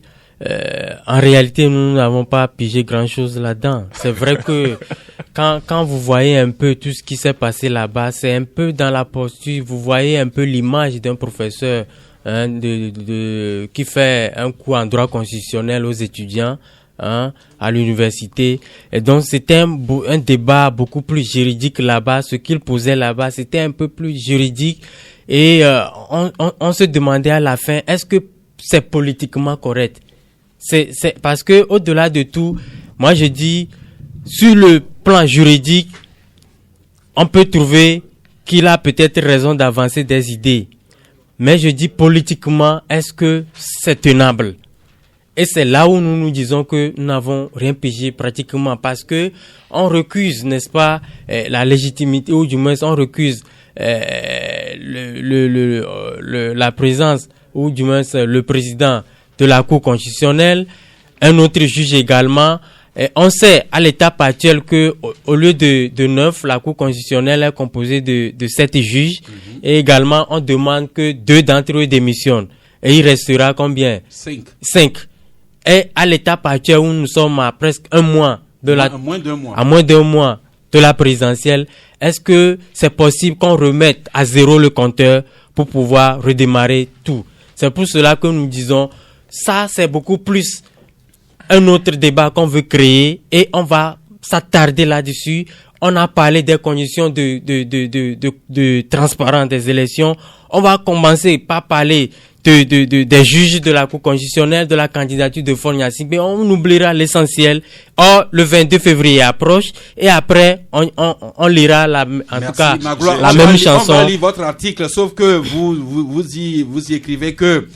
en réalité, nous n'avons pas pigé grand-chose là-dedans. C'est vrai que quand vous voyez un peu tout ce qui s'est passé là-bas, c'est un peu dans la posture, vous voyez un peu l'image d'un professeur qui fait un cours en droit constitutionnel aux étudiants à l'université. Et donc c'était un débat beaucoup plus juridique là-bas. Ce qu'il posait là-bas, c'était un peu plus juridique. Et on se demandait à la fin, est-ce que c'est politiquement correct? C'est parce que au-delà de tout, moi je dis, sur le plan juridique, on peut trouver qu'il a peut-être raison d'avancer des idées. Mais je dis politiquement, est-ce que c'est tenable? Et c'est là où nous disons que nous n'avons rien pigé pratiquement, parce que on recuse, n'est-ce pas, la légitimité, ou du moins on recuse la présence, ou du moins le président de la Cour constitutionnelle, un autre juge également. Et on sait à l'étape actuelle que au lieu de 9, la Cour constitutionnelle est composée de 7 juges. Et également on demande que 2 d'entre eux démissionnent. Et il restera combien? 5. Et à l'étape actuelle où nous sommes à presque un mois à moins d'un mois de la présidentielle, est-ce que c'est possible qu'on remette à zéro le compteur pour pouvoir redémarrer tout? C'est pour cela que nous disons, ça c'est beaucoup plus un autre débat qu'on veut créer et on va s'attarder là-dessus. On a parlé des conditions de transparence des élections. On va commencer par parler des juges de la Cour constitutionnelle, de la candidature de Faure Gnassingbé, mais on oubliera l'essentiel. Or, le 22 février approche et après, on lira la même chanson. On va lire votre article, sauf que vous y écrivez que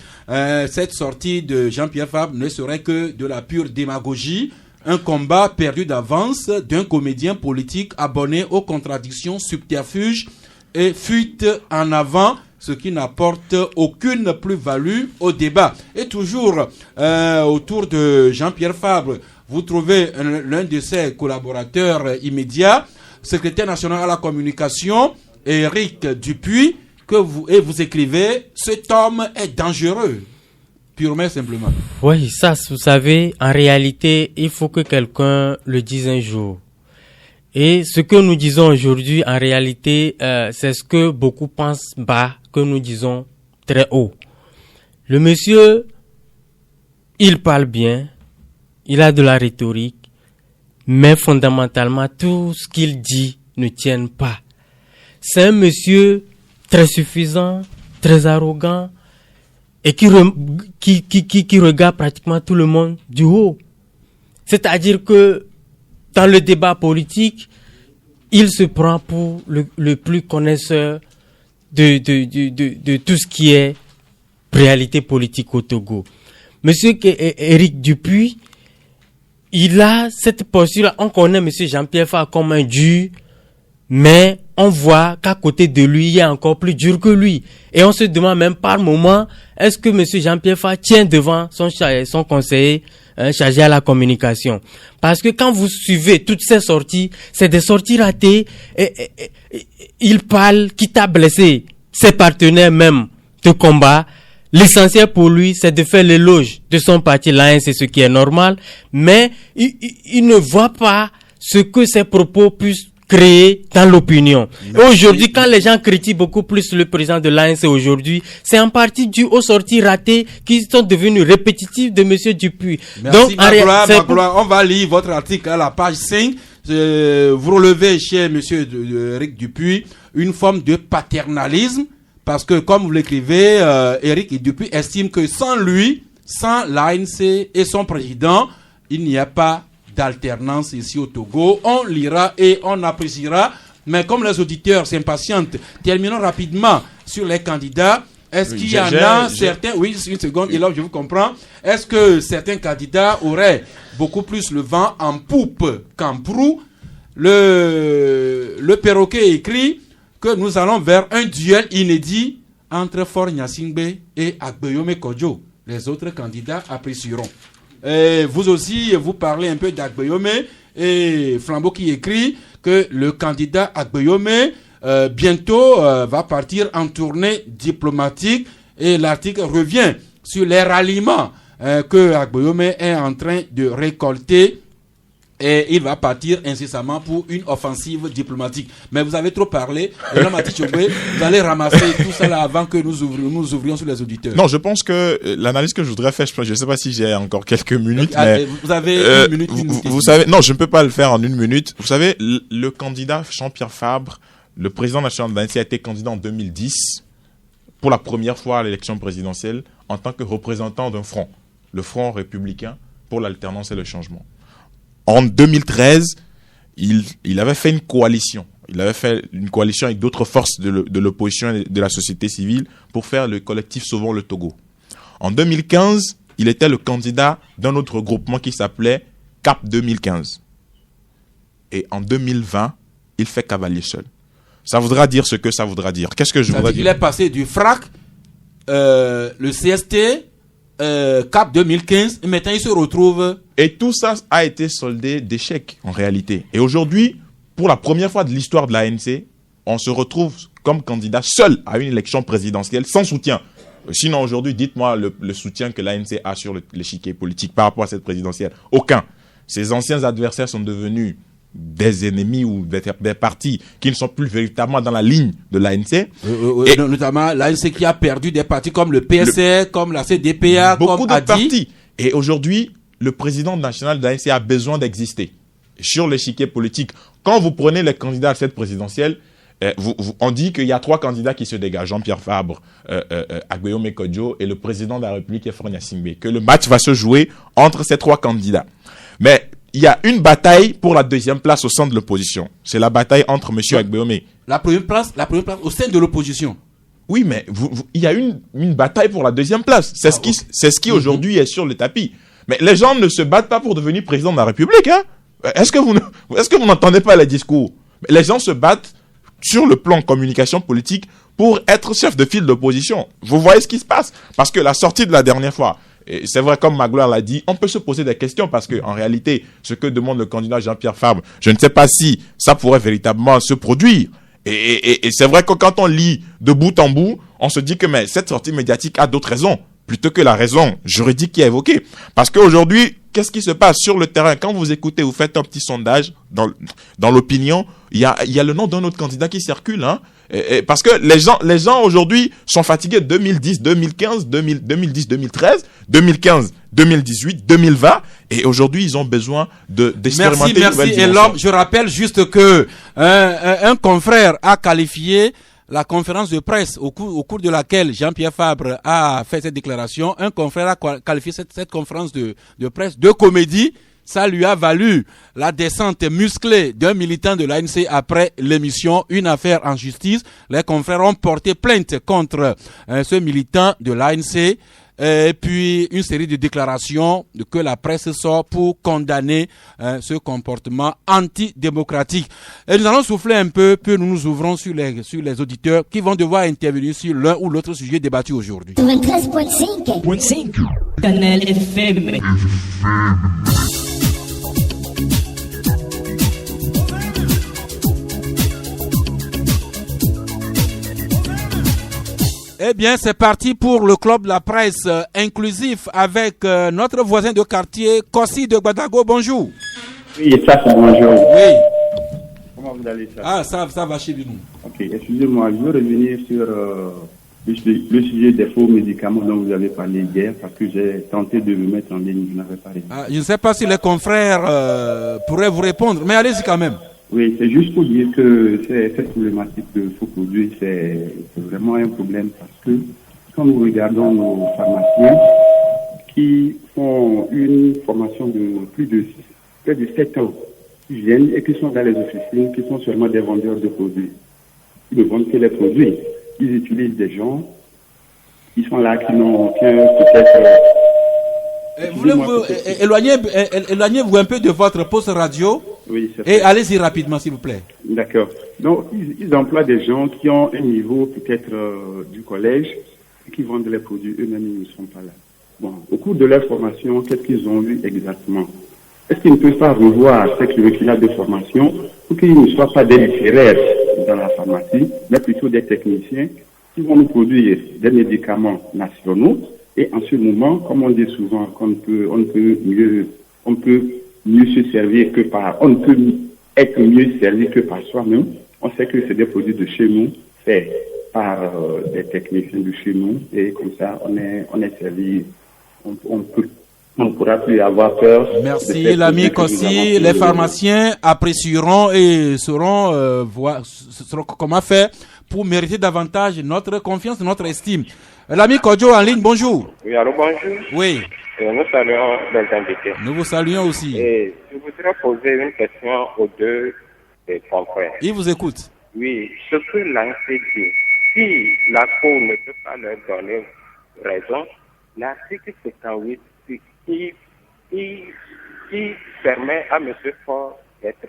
cette sortie de Jean-Pierre Fabre ne serait que de la pure démagogie, un combat perdu d'avance d'un comédien politique abonné aux contradictions, subterfuges et fuites en avant, ce qui n'apporte aucune plus-value au débat. Et toujours autour de Jean-Pierre Fabre, vous trouvez l'un de ses collaborateurs immédiats, secrétaire national à la communication, Éric Dupuis, vous écrivez « Cet homme est dangereux ». Purement simplement. Oui, ça, vous savez, en réalité, il faut que quelqu'un le dise un jour. Et ce que nous disons aujourd'hui, en réalité, c'est ce que beaucoup pensent bas, que nous disons très haut. Le monsieur, il parle bien, il a de la rhétorique, mais fondamentalement, tout ce qu'il dit ne tient pas. C'est un monsieur très suffisant, très arrogant, et qui regarde pratiquement tout le monde du haut. C'est-à-dire que dans le débat politique, il se prend pour le plus connaisseur de tout ce qui est réalité politique au Togo. Monsieur Éric Dupuis, il a cette posture. On connaît monsieur Jean-Pierre Fabre comme un dur, mais on voit qu'à côté de lui, il y a encore plus dur que lui. Et on se demande même par moment, est-ce que monsieur Jean-Pierre Fabre tient devant son conseiller chargé à la communication? Parce que quand vous suivez toutes ces sorties, c'est des sorties ratées. Et il parle, quitte à blesser ses partenaires même de combat. L'essentiel pour lui, c'est de faire l'éloge de son parti, l'ANC, c'est ce qui est normal. Mais il ne voit pas ce que ses propos puissent créé dans l'opinion. Et aujourd'hui, quand les gens critiquent beaucoup plus le président de l'ANC aujourd'hui, c'est en partie dû aux sorties ratées qui sont devenues répétitives de monsieur Dupuis. Merci. Donc, Magloire, on va lire votre article à la page 5. Vous relevez chez monsieur Éric Dupuis une forme de paternalisme parce que, comme vous l'écrivez, Éric Dupuis estime que sans lui, sans l'ANC et son président, il n'y a pas d'alternance ici au Togo. On lira et on appréciera, mais comme les auditeurs s'impatientent, terminons rapidement sur les candidats. Est-ce qu'il y en a certains... Oui, une seconde, et là, je vous comprends. Est-ce que certains candidats auraient beaucoup plus le vent en poupe qu'en proue? Le perroquet écrit que nous allons vers un duel inédit entre Faure Gnassingbé et Agbeyomi Kodjo. Les autres candidats apprécieront. Et vous aussi, vous parlez un peu d'Agbeyomi et Flambeau qui écrit que le candidat Agbeyomi bientôt va partir en tournée diplomatique et l'article revient sur les ralliements que Agbeyomi est en train de récolter. Et il va partir incessamment pour une offensive diplomatique. Mais vous avez trop parlé. Et là, Mati Chobé, vous allez ramasser tout ça là avant que nous ouvrions sur les auditeurs. Non, je pense que l'analyse que je voudrais faire, je ne sais pas si j'ai encore quelques minutes. Mais, vous avez une minute. Vous savez, non, je ne peux pas le faire en une minute. Vous savez, le candidat Jean-Pierre Fabre, le président national de l'ANC, a été candidat en 2010 pour la première fois à l'élection présidentielle en tant que représentant d'un front, le Front républicain pour l'alternance et le changement. En 2013, il avait fait une coalition. Il avait fait une coalition avec d'autres forces de l'opposition et de la société civile pour faire le collectif Sauvons le Togo. En 2015, il était le candidat d'un autre groupement qui s'appelait CAP 2015. Et en 2020, il fait cavalier seul. Ça voudra dire ce que ça voudra dire. Qu'est-ce que je voudrais dire? Il est passé du FRAC, le CST, CAP 2015, et maintenant il se retrouve... Et tout ça a été soldé d'échecs, en réalité. Et aujourd'hui, pour la première fois de l'histoire de l'ANC, on se retrouve comme candidat seul à une élection présidentielle, sans soutien. Sinon, aujourd'hui, dites-moi le soutien que l'ANC a sur l'échiquier politique par rapport à cette présidentielle. Aucun. Ses anciens adversaires sont devenus des ennemis ou des partis qui ne sont plus véritablement dans la ligne de l'ANC. Notamment l'ANC qui a perdu des partis comme le PSR, comme la CDPA, beaucoup comme d'autres partis. Et aujourd'hui, le président national de l'ANC a besoin d'exister sur l'échiquier politique. Quand vous prenez les candidats à cette présidentielle, on dit qu'il y a 3 candidats qui se dégagent. Jean-Pierre Fabre, Agbeyomi Kodjo et le président de la République, Faure Gnassingbé. Que le match va se jouer entre ces 3 candidats. Mais il y a une bataille pour la 2e place au sein de l'opposition. C'est la bataille entre M. Agbeyomi. La première place au sein de l'opposition. Oui, mais il y a une bataille pour la 2e place. C'est ce qui aujourd'hui est sur le tapis. Mais les gens ne se battent pas pour devenir président de la République. Hein? Est-ce que vous n'entendez pas les discours? Les gens se battent sur le plan communication politique pour être chef de file d'opposition. Vous voyez ce qui se passe? Parce que la sortie de la dernière fois, et c'est vrai, comme Magloire l'a dit, on peut se poser des questions parce que en réalité, ce que demande le candidat Jean-Pierre Fabre, je ne sais pas si ça pourrait véritablement se produire. Et c'est vrai que quand on lit de bout en bout, on se dit que mais cette sortie médiatique a d'autres raisons plutôt que la raison juridique qui est évoquée. Parce qu'aujourd'hui, qu'est-ce qui se passe sur le terrain? Quand vous écoutez, vous faites un petit sondage dans l'opinion, il y a le nom d'un autre candidat qui circule. Hein? Parce que les gens aujourd'hui sont fatigués 2010, 2015, 2010, 2013, 2015, 2018, 2020. Et aujourd'hui, ils ont besoin d'expérimenter une nouvelle dimension. Et là, je rappelle juste que un confrère a qualifié la conférence de presse au cours de laquelle Jean-Pierre Fabre a fait cette déclaration. Un confrère a qualifié cette conférence de presse de comédie. Ça lui a valu la descente musclée d'un militant de l'ANC après l'émission Une affaire en justice. Les confrères ont porté plainte contre ce militant de l'ANC. Et puis une série de déclarations que la presse sort pour condamner ce comportement antidémocratique. Et nous allons souffler un peu, puis nous nous ouvrons sur les auditeurs qui vont devoir intervenir sur l'un ou l'autre sujet débattu aujourd'hui. 93.5 Canal FM. Eh bien, c'est parti pour le club de la presse inclusif avec notre voisin de quartier, Kossi de Gbadago. Bonjour. Oui, ça c'est bonjour. Oui. Comment vous allez ça? Ah, ça va chez nous. Ok, excusez-moi, je veux revenir sur le sujet des faux médicaments dont vous avez parlé hier parce que j'ai tenté de le mettre en ligne, je n'avais pas réussi. Ah, je ne sais pas si les confrères pourraient vous répondre, mais allez-y quand même. Oui, c'est juste pour dire que cette problématique de faux produits, c'est vraiment un problème parce que quand nous regardons nos pharmaciens qui font une formation de près de 7 ans, qui viennent et qui sont dans les officines, qui sont seulement des vendeurs de produits. Ils ne vendent que les produits. Ils utilisent des gens qui sont là, qui n'ont peut-être... Voulez-vous éloignez-vous un peu de votre poste radio? Oui, c'est et vrai. allez-y rapidement, s'il vous plaît. D'accord. Donc, ils emploient des gens qui ont un niveau peut-être du collège et qui vendent les produits. Eux-mêmes, ils ne sont pas là. Bon, au cours de leur formation, qu'est-ce qu'ils ont vu exactement? Est-ce qu'ils ne peuvent pas revoir ce curriculum de formation pour qu'ils ne soient pas des littéraires dans la pharmacie, mais plutôt des techniciens qui vont nous produire des médicaments nationaux? Et en ce moment, comme on dit souvent, on ne peut mieux se servir que on ne peut être mieux servi que par soi-même. On sait que c'est des produits de chez nous, faits par des techniciens de chez nous, et comme ça, on est servi. On ne pourra plus avoir peur. Merci, l'ami Kossi. Les pharmaciens apprécieront et sauront comment faire pour mériter davantage notre confiance, notre estime. L'ami Kodjo en ligne, bonjour. Oui, allô, bonjour. Oui. Nous saluons les invités. Nous vous saluons aussi. Et je voudrais poser une question aux deux confrères. Il vous écoute. Oui, ce que l'ANC dit, si la Cour ne peut pas leur donner raison, l'article 58 qui permet à M. Faure d'être...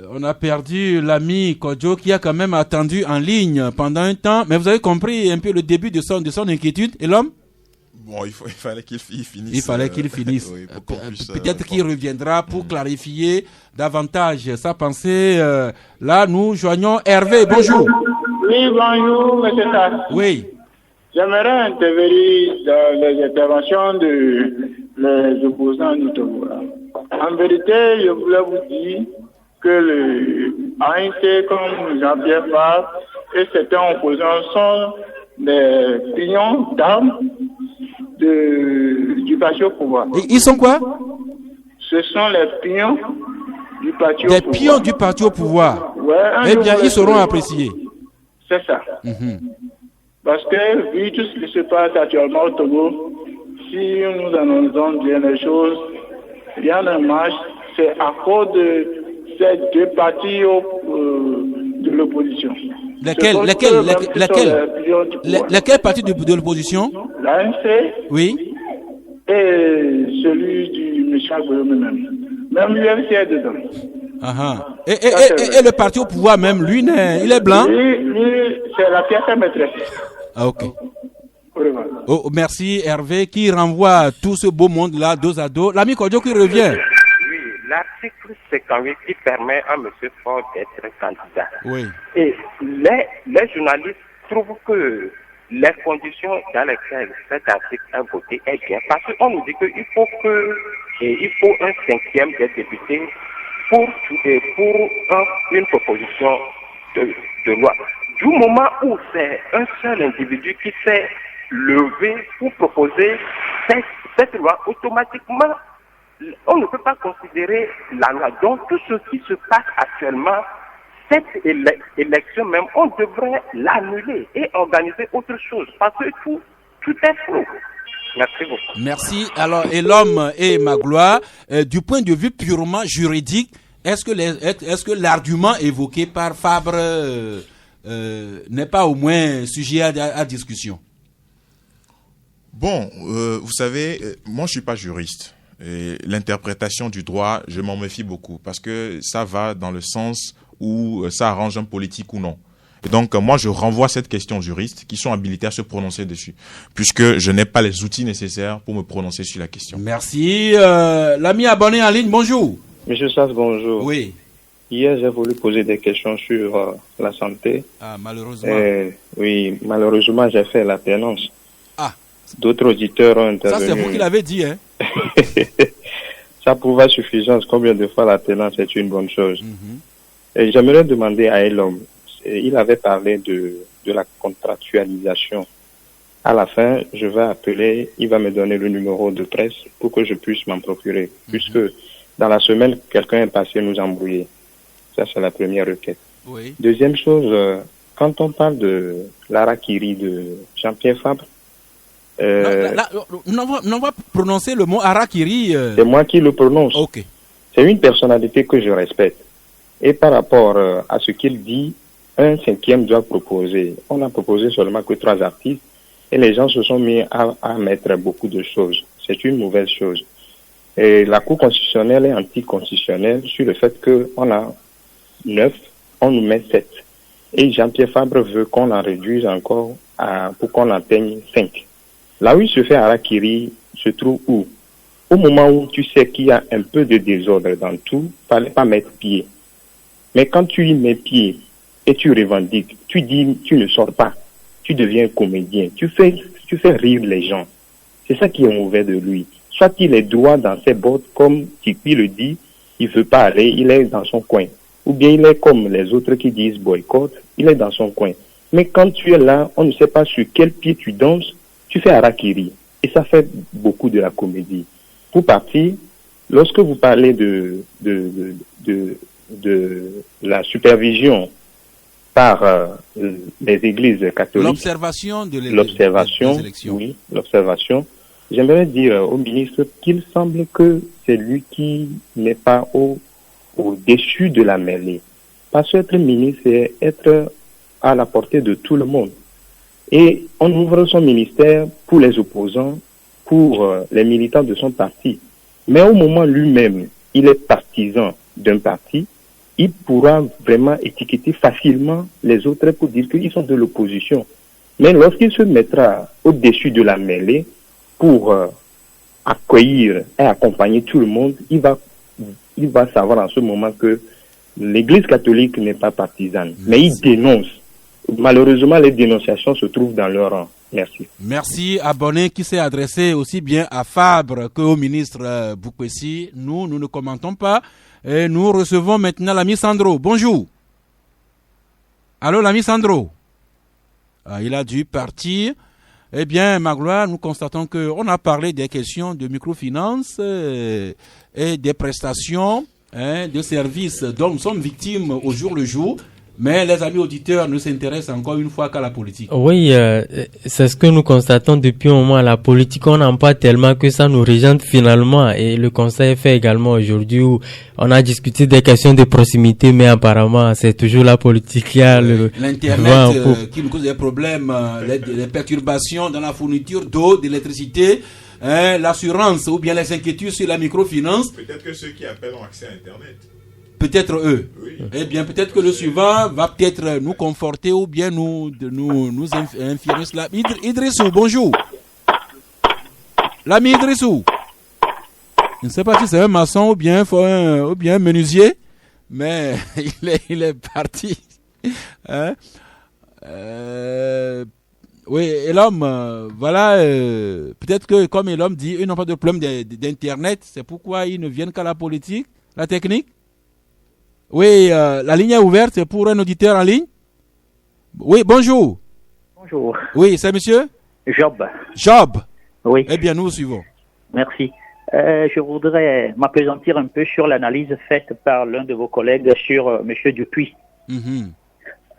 On a perdu l'ami Kodjo qui a quand même attendu en ligne pendant un temps. Mais vous avez compris un peu le début de son inquiétude. Et l'homme? Bon, il fallait qu'il finisse. Il fallait qu'il finisse. Oui, peut-être qu'il reviendra pour clarifier davantage sa pensée. Là, nous joignons Hervé. Bonjour. Oui, bonjour, M. Tass. Oui. J'aimerais intervenir dans les interventions les opposants du Togo. En vérité, je voulais vous dire que le ANC, comme Jean-Pierre Favre et certains opposants sont des pions d'armes du parti au pouvoir. Et ils sont quoi? Ce sont les pions du parti au pouvoir. Des pions du parti au pouvoir. Ouais, eh bien, ils seront appréciés. C'est ça. Parce que, vu tout ce qui se passe actuellement au Togo, si nous annonçons bien les choses, rien ne marche, c'est à cause de ces deux partis de l'opposition. Lesquels partis de l'opposition? L'ANC. Oui. Et celui du méchant même. Même l'UMC est dedans. Et le parti au pouvoir même, lui, il est blanc? Lui, c'est la pièce maîtresse. Ah, ok. Oh, merci Hervé qui renvoie tout ce beau monde-là dos à dos. L'ami Kodjo qui revient. Oui, l'article 58 qui permet à M. Faure d'être candidat. Oui. Et les journalistes trouvent que les conditions dans lesquelles cet article est voté est bien. Parce qu'on nous dit qu'il faut un cinquième des députés pour une proposition de loi. Du moment où c'est un seul individu qui s'est levé pour proposer cette loi, automatiquement, on ne peut pas considérer la loi. Donc, tout ce qui se passe actuellement, cette élection même, on devrait l'annuler et organiser autre chose. Parce que tout est flou. Merci beaucoup. Merci. Alors, et l'homme et ma gloire, du point de vue purement juridique, est-ce que l'argument évoqué par Fabre n'est pas au moins sujet à discussion? Bon, vous savez, moi je suis pas juriste. Et l'interprétation du droit, je m'en méfie beaucoup parce que ça va dans le sens où ça arrange un politique ou non. Et donc, moi, je renvoie cette question aux juristes qui sont habilités à se prononcer dessus, puisque je n'ai pas les outils nécessaires pour me prononcer sur la question. Merci. L'ami abonné en ligne, bonjour. Monsieur Sass, bonjour. Oui. Hier, j'ai voulu poser des questions sur la santé. Ah, malheureusement. Oui, malheureusement, j'ai fait l'alternance. Ah. D'autres auditeurs ont intervenu. Ça, c'est vous qui l'avez dit, hein. Ça prouve à suffisance combien de fois l'alternance est une bonne chose. Et j'aimerais demander à l'homme, il avait parlé de la contractualisation. À la fin, je vais appeler, il va me donner le numéro de presse pour que je puisse m'en procurer. Puisque dans la semaine, quelqu'un est passé nous embrouiller. Ça, c'est la première requête. Oui. Deuxième chose, quand on parle de l'Harakiri de Jean-Pierre Fabre, on va prononcer le mot Harakiri. C'est moi qui le prononce. Ok. C'est une personnalité que je respecte. Et par rapport à ce qu'il dit, un cinquième doit proposer. On a proposé seulement que 3 artistes et les gens se sont mis à mettre beaucoup de choses. C'est une mauvaise chose. Et la Cour constitutionnelle est anticonstitutionnelle sur le fait qu'on a 9, on nous met 7. Et Jean-Pierre Fabre veut qu'on en réduise encore pour qu'on atteigne 5. Là où il se fait harakiri se trouve où? Au moment où tu sais qu'il y a un peu de désordre dans tout, fallait pas mettre pied. Mais quand tu y mets pied et tu revendiques, tu dis tu ne sors pas, tu deviens comédien, tu fais rire les gens. C'est ça qui est mauvais de lui. Soit il est droit dans ses bottes, comme Tipi le dit, il veut pas aller, il est dans son coin. Ou bien il est comme les autres qui disent boycott, il est dans son coin. Mais quand tu es là, on ne sait pas sur quel pied tu danses, tu fais harakiri. Et ça fait beaucoup de la comédie. Pour partir, lorsque vous parlez de la supervision par les églises catholiques, l'observation de l'élection, oui, l'observation, j'aimerais dire au ministre qu'il semble que c'est lui qui n'est pas au-dessus de la mêlée. Parce qu'être ministre, c'est être à la portée de tout le monde. Et on ouvre son ministère pour les opposants, pour les militants de son parti. Mais au moment lui-même, il est partisan d'un parti, il pourra vraiment étiqueter facilement les autres pour dire qu'ils sont de l'opposition. Mais lorsqu'il se mettra au-dessus de la mêlée pour accueillir et accompagner tout le monde, il va savoir en ce moment que l'Église catholique n'est pas partisane. Mais il dénonce. Malheureusement, les dénonciations se trouvent dans leur rang. Merci. Merci à Bonnet qui s'est adressé aussi bien à Fabre qu'au ministre Boukwesi. Nous ne commentons pas. Et nous recevons maintenant l'ami Sandro. Bonjour. Allô, l'ami Sandro. Il a dû partir. Eh bien, Magloire, nous constatons qu'on a parlé des questions de microfinance et des prestations de services dont nous sommes victimes au jour le jour. Mais les amis auditeurs ne s'intéressent encore une fois qu'à la politique. Oui, c'est ce que nous constatons depuis un moment. La politique, on n'en parle tellement que ça nous régente finalement. Et le conseil est fait également aujourd'hui où on a discuté des questions de proximité, mais apparemment, c'est toujours la politique qui a l'Internet qui nous cause des problèmes, les perturbations dans la fourniture d'eau, d'électricité, l'assurance ou bien les inquiétudes sur la microfinance. Peut-être que ceux qui appellent ont accès à Internet. Peut-être eux. Oui. Eh bien, peut-être que le suivant va peut-être nous conforter ou bien nous infirmer cela. Idrissou, bonjour. L'ami Idrissou. Je ne sais pas si c'est un maçon ou bien un menuisier, mais il est parti. Hein? Oui, et l'homme, voilà, peut-être que comme l'homme dit, ils n'ont pas de problème d'Internet, c'est pourquoi ils ne viennent qu'à la politique, la technique. Oui, la ligne est ouverte, c'est pour un auditeur en ligne. Oui, bonjour. Bonjour. Oui, c'est monsieur Job. Job. Oui. Eh bien, nous vous suivons. Merci. Je voudrais m'appesantir un peu sur l'analyse faite par l'un de vos collègues sur monsieur Dupuis. Mm-hmm.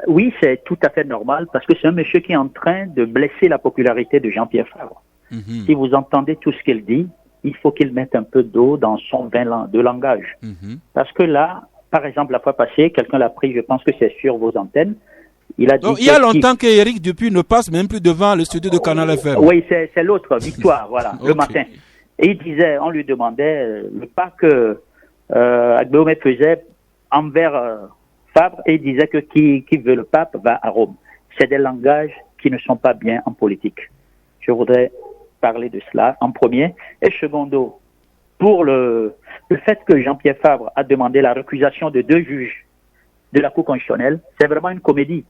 Oui, c'est tout à fait normal parce que c'est un monsieur qui est en train de blesser la popularité de Jean-Pierre Fabre. Mm-hmm. Si vous entendez tout ce qu'il dit, il faut qu'il mette un peu d'eau dans son vin de langage. Mm-hmm. Parce que là, par exemple, la fois passée, quelqu'un l'a pris, je pense que c'est sur vos antennes. Il a dit donc, il y a longtemps qu'Éric Dupuis ne passe même plus devant le studio de Canal FM. Oui, c'est l'autre, Victoire, voilà, okay. Le matin. Et il disait, on lui demandait le pas que Agbeomé faisait envers Fabre, et il disait que qui veut le pape va à Rome. C'est des langages qui ne sont pas bien en politique. Je voudrais parler de cela en premier. Et secondo, pour le fait que Jean-Pierre Fabre a demandé la récusation de 2 juges de la Cour constitutionnelle, c'est vraiment une comédie.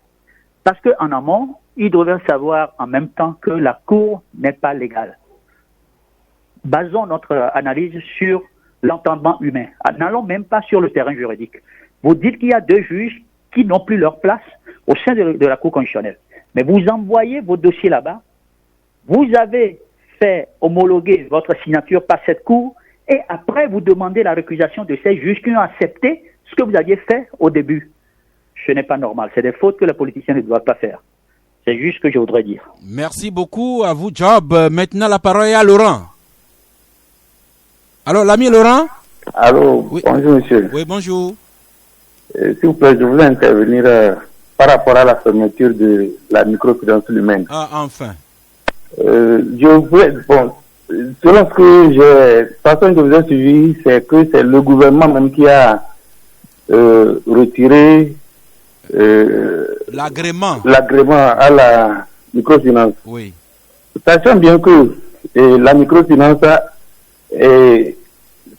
Parce qu'en amont, il devait savoir en même temps que la Cour n'est pas légale. Basons notre analyse sur l'entendement humain. N'allons même pas sur le terrain juridique. Vous dites qu'il y a 2 juges qui n'ont plus leur place au sein de la Cour constitutionnelle. Mais vous envoyez vos dossiers là-bas. Vous avez fait homologuer votre signature par cette Cour et après vous demandez la récusation de ces juges qui ont accepté ce que vous aviez fait au début. Ce n'est pas normal. C'est des fautes que les politiciens ne doivent pas faire. C'est juste ce que je voudrais dire. Merci beaucoup à vous, Job. Maintenant, la parole est à Laurent. Alors, l'ami Laurent? Allô, oui. Bonjour, monsieur. Oui, bonjour. S'il vous plaît, je voulais intervenir par rapport à la fermeture de la microfinance humaine. Ah, enfin. Je voulais, bon, selon ce que j'ai, façon que vous avez suivi, c'est que c'est le gouvernement même qui a retiré l'agrément à la microfinance. Oui. Sachant bien que la microfinance,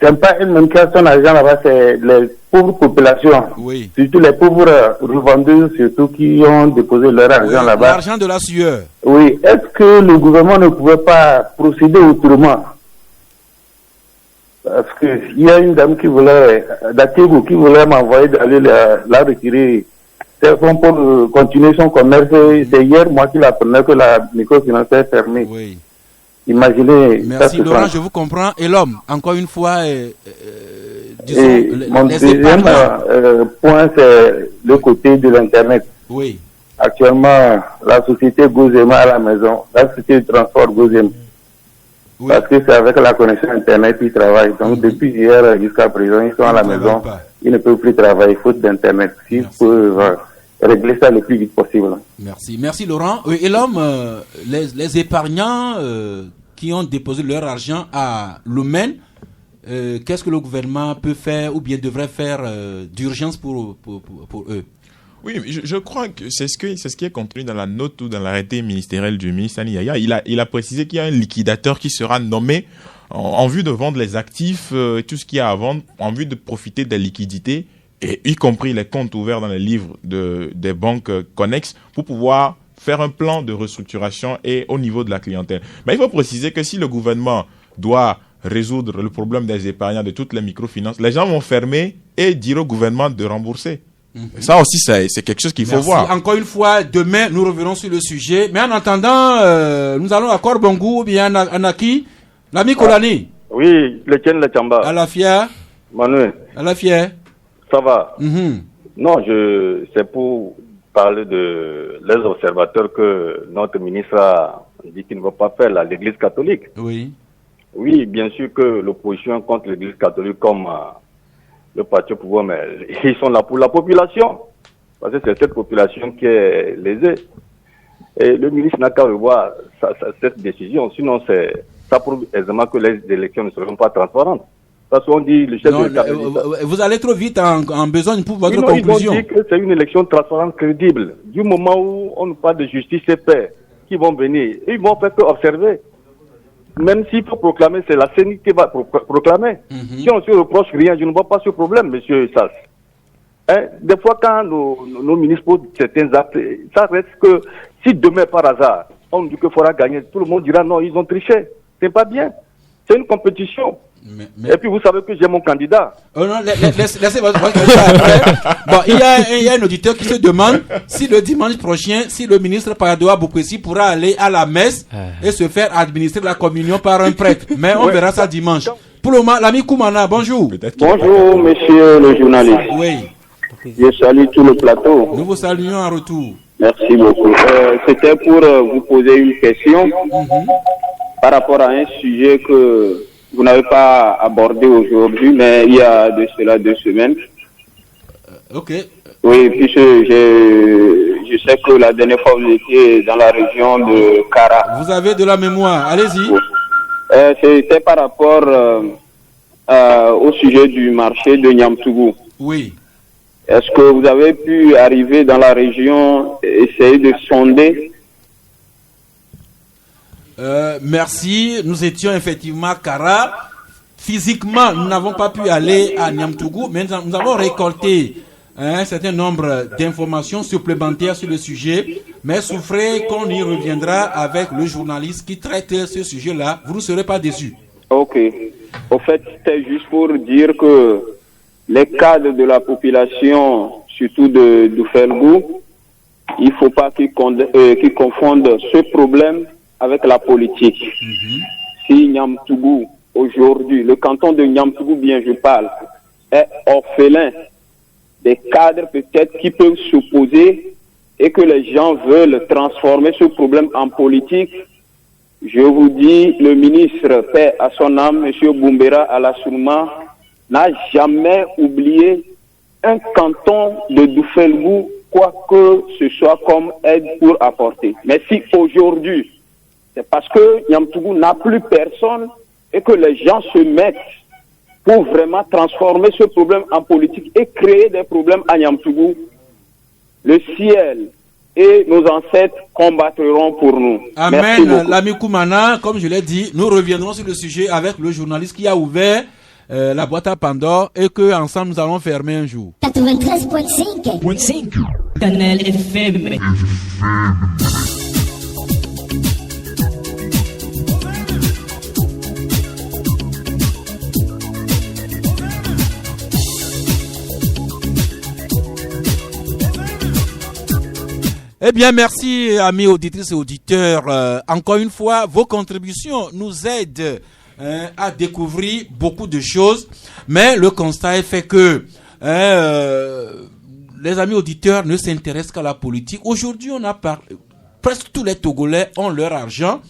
c'est pas elle-même qui a son argent là-bas, c'est les pauvres populations. Oui. Surtout les pauvres revendeurs, surtout qui ont déposé leur argent là-bas. L'argent de la sueur. Oui. Est-ce que le gouvernement ne pouvait pas procéder autrement? Parce qu'il y a une dame qui voulait, d'Atigou, qui voulait m'envoyer d'aller la retirer. C'est pour continuer son commerce. C'est hier, moi, qui l'apprenais que la microfinance est fermée. Oui. Imaginez. Merci Laurent, je vous comprends. Et l'homme, encore une fois, disons, mon deuxième point, c'est le côté de l'Internet. Oui. Actuellement, la société Gozema à la maison, la société de transport Gozema. Oui. Parce que c'est avec la connexion Internet qu'ils travaillent. Donc, depuis hier jusqu'à présent, ils sont à la maison. Ils ne peuvent plus travailler faute d'Internet. S'ils peuvent régler ça le plus vite possible. Merci. Merci Laurent. Et l'homme, les épargnants qui ont déposé leur argent à l'Umen, qu'est-ce que le gouvernement peut faire ou bien devrait faire d'urgence pour eux? Oui, je crois que c'est ce qui est contenu dans la note ou dans l'arrêté ministériel du ministre Sani Yaya. Il a précisé qu'il y a un liquidateur qui sera nommé en vue de vendre les actifs, tout ce qu'il y a à vendre, en vue de profiter des liquidités, et y compris les comptes ouverts dans les livres des banques connexes, pour pouvoir faire un plan de restructuration et au niveau de la clientèle. Mais il faut préciser que si le gouvernement doit résoudre le problème des épargnants de toutes les microfinances, les gens vont fermer et dire au gouvernement de rembourser. Ça aussi, c'est quelque chose qu'il faut voir. Encore une fois, demain, nous revenons sur le sujet. Mais en attendant, nous allons à Korbongou ou bien à Naki. L'ami Kolani. Oui, le Tien le Tchamba. À la fière. Manuel. À la fière. Ça va. Non, c'est pour parler de les observateurs que notre ministre a dit qu'il ne va pas faire l'Église catholique. Oui. Oui, bien sûr que l'opposition contre l'Église catholique comme le parti au pouvoir, mais ils sont là pour la population. Parce que c'est cette population qui est lésée. Et le ministre n'a qu'à revoir cette décision. Sinon, ça prouve aisément que les élections ne seront pas transparentes. Parce qu'on dit, le chef de l'État... Vous allez trop vite en besogne pour votre conclusion. Ils ont dit que c'est une élection transparente, crédible. Du moment où on nous parle de justice et paix, qui vont venir, ils vont faire que observer. Même s'il faut proclamer, c'est la CENI qui va proclamer. Si on ne se reproche rien, je ne vois pas ce problème, monsieur Sass. Des fois, quand nos ministres posent certains actes, ça reste que si demain, par hasard, on dit qu'il faudra gagner, tout le monde dira non, ils ont triché. C'est pas bien. C'est une compétition. Et puis vous savez que j'ai mon candidat. Non, laissez votre après. Bon, il y a un auditeur qui se demande si le dimanche prochain, si le ministre Paradoa Boukessi pourra aller à la messe et se faire administrer la communion par un prêtre. Mais on verra ça dimanche. Pour le moment, l'ami Koumana, bonjour. Bonjour, monsieur le journaliste. Oui. Je salue tout le plateau. Nous vous saluons en retour. Merci beaucoup. C'était pour vous poser une question par rapport à un sujet que vous n'avez pas abordé aujourd'hui, mais il y a de cela 2 semaines. Ok. Oui, puisque je sais que la dernière fois vous étiez dans la région de Kara. Vous avez de la mémoire, allez-y. C'était par rapport au sujet du marché de Niamtougou. Oui. Est-ce que vous avez pu arriver dans la région, essayer de sonder? Merci. Nous étions effectivement à Kara. Physiquement, nous n'avons pas pu aller à Niamtougou, mais nous avons récolté un certain nombre d'informations supplémentaires sur le sujet. Mais souffrez qu'on y reviendra avec le journaliste qui traite ce sujet-là. Vous ne serez pas déçus. Ok. Au fait, c'était juste pour dire que les cadres de la population, surtout de Fergou, il ne faut pas qu'ils confondent ce problème avec la politique. Si Niamtougou, aujourd'hui, le canton de Niamtougou, bien je parle, est orphelin des cadres peut-être qui peuvent s'opposer et que les gens veulent transformer ce problème en politique, je vous dis, le ministre, paix à son âme, M. Boumbera Alassouma, n'a jamais oublié un canton de Doufelgou quoi que ce soit comme aide pour apporter. Mais si aujourd'hui, c'est parce que Niamtougou n'a plus personne et que les gens se mettent pour vraiment transformer ce problème en politique et créer des problèmes à Niamtougou, le ciel et nos ancêtres combattront pour nous. Amen. L'ami Koumana, comme je l'ai dit, nous reviendrons sur le sujet avec le journaliste qui a ouvert la boîte à Pandore et que ensemble nous allons fermer un jour. 93.5 Canal FM. Eh bien, merci, amis auditrices et auditeurs. Encore une fois, vos contributions nous aident à découvrir beaucoup de choses. Mais le constat est fait que les amis auditeurs ne s'intéressent qu'à la politique. Aujourd'hui, on a presque tous les Togolais ont leur argent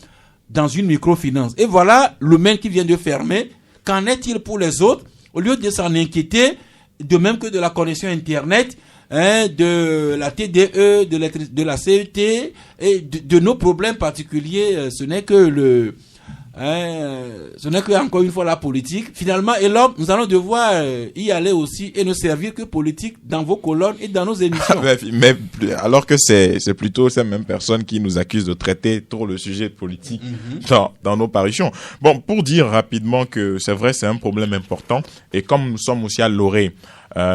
dans une microfinance. Et voilà le mail qui vient de fermer. Qu'en est-il pour les autres? Au lieu de s'en inquiéter, de même que de la connexion Internet, de la TDE, de la CET et de nos problèmes particuliers, ce n'est que encore une fois la politique. Finalement, et là, nous allons devoir y aller aussi et ne servir que politique dans vos colonnes et dans nos émissions. mais alors que c'est plutôt ces mêmes personnes qui nous accusent de traiter trop le sujet politique dans nos parutions. Bon, pour dire rapidement que c'est vrai, c'est un problème important et comme nous sommes aussi à l'orée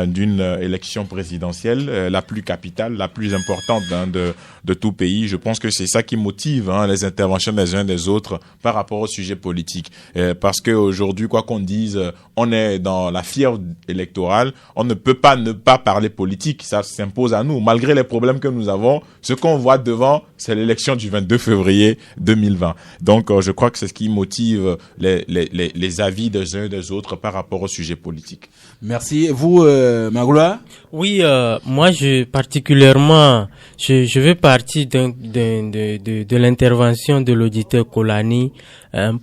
d'une élection présidentielle, la plus capitale, la plus importante de tout pays. Je pense que c'est ça qui motive les interventions des uns des autres par rapport au sujet politique. Parce que aujourd'hui, quoi qu'on dise, on est dans la fièvre électorale, on ne peut pas ne pas parler politique, ça s'impose à nous. Malgré les problèmes que nous avons, ce qu'on voit devant, c'est l'élection du 22 février 2020. Donc, je crois que c'est ce qui motive les avis des uns des autres par rapport au sujet politique. Merci. Vous, Magloire? Oui, moi, particulièrement, je vais partir de l'intervention de l'auditeur Kolani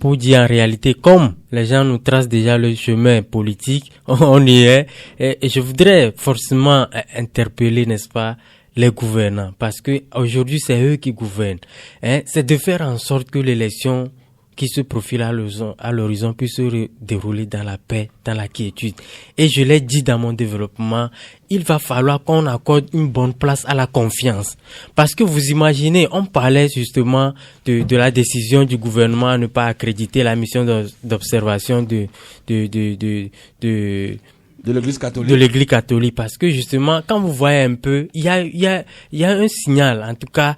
pour dire en réalité, comme les gens nous tracent déjà le chemin politique, on y est, et je voudrais forcément interpeller, n'est-ce pas, les gouvernants, parce que aujourd'hui c'est eux qui gouvernent. C'est de faire en sorte que l'élection qui se profile à l'horizon puisse se dérouler dans la paix, dans la quiétude. Et je l'ai dit dans mon développement, il va falloir qu'on accorde une bonne place à la confiance. Parce que vous imaginez, on parlait justement de la décision du gouvernement à ne pas accréditer la mission d'observation de l'église catholique. De l'église catholique, parce que justement, quand vous voyez un peu, il y a un signal. En tout cas,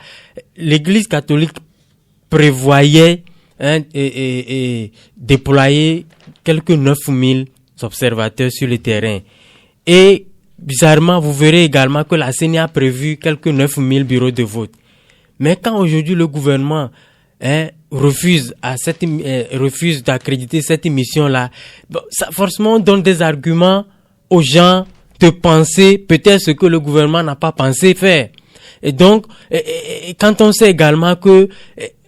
l'église catholique prévoyait et déployer quelques 9000 observateurs sur le terrain. Et bizarrement, vous verrez également que la CENI a prévu quelques 9000 bureaux de vote. Mais quand aujourd'hui le gouvernement refuse d'accréditer cette mission-là, ça forcément donne des arguments aux gens de penser peut-être ce que le gouvernement n'a pas pensé faire. Et donc, quand on sait également que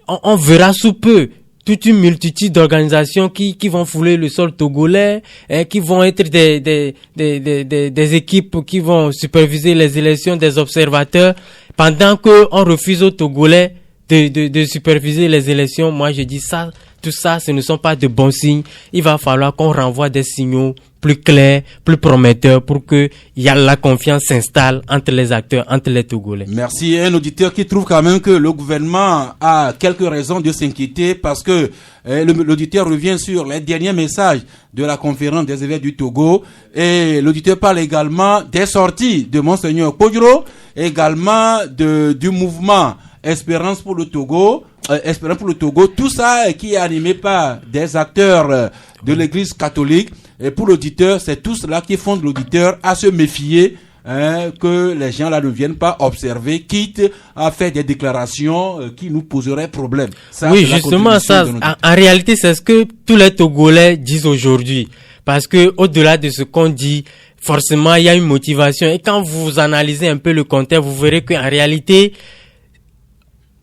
on verra sous peu toute une multitude d'organisations qui vont fouler le sol togolais, qui vont être des équipes qui vont superviser les élections des observateurs, pendant que on refuse aux Togolais de superviser les élections. Moi, je dis ça, tout ça, ce ne sont pas de bons signes. Il va falloir qu'on renvoie des signaux plus clairs, plus prometteurs pour que la confiance s'installe entre les acteurs, entre les Togolais. Merci. Un auditeur qui trouve quand même que le gouvernement a quelques raisons de s'inquiéter parce que l'auditeur revient sur les derniers messages de la conférence des évêques du Togo et l'auditeur parle également des sorties de Monseigneur Kodjro, également du mouvement Espérance pour le Togo, tout ça qui est animé par des acteurs de l'église catholique. Et pour l'auditeur, c'est tout cela qui fonde l'auditeur à se méfier que les gens là ne viennent pas observer, quitte à faire des déclarations qui nous poseraient problème. Ça, oui, justement, ça, en réalité, c'est ce que tous les Togolais disent aujourd'hui. Parce que au-delà de ce qu'on dit, forcément, il y a une motivation. Et quand vous analysez un peu le contexte, vous verrez qu'en réalité,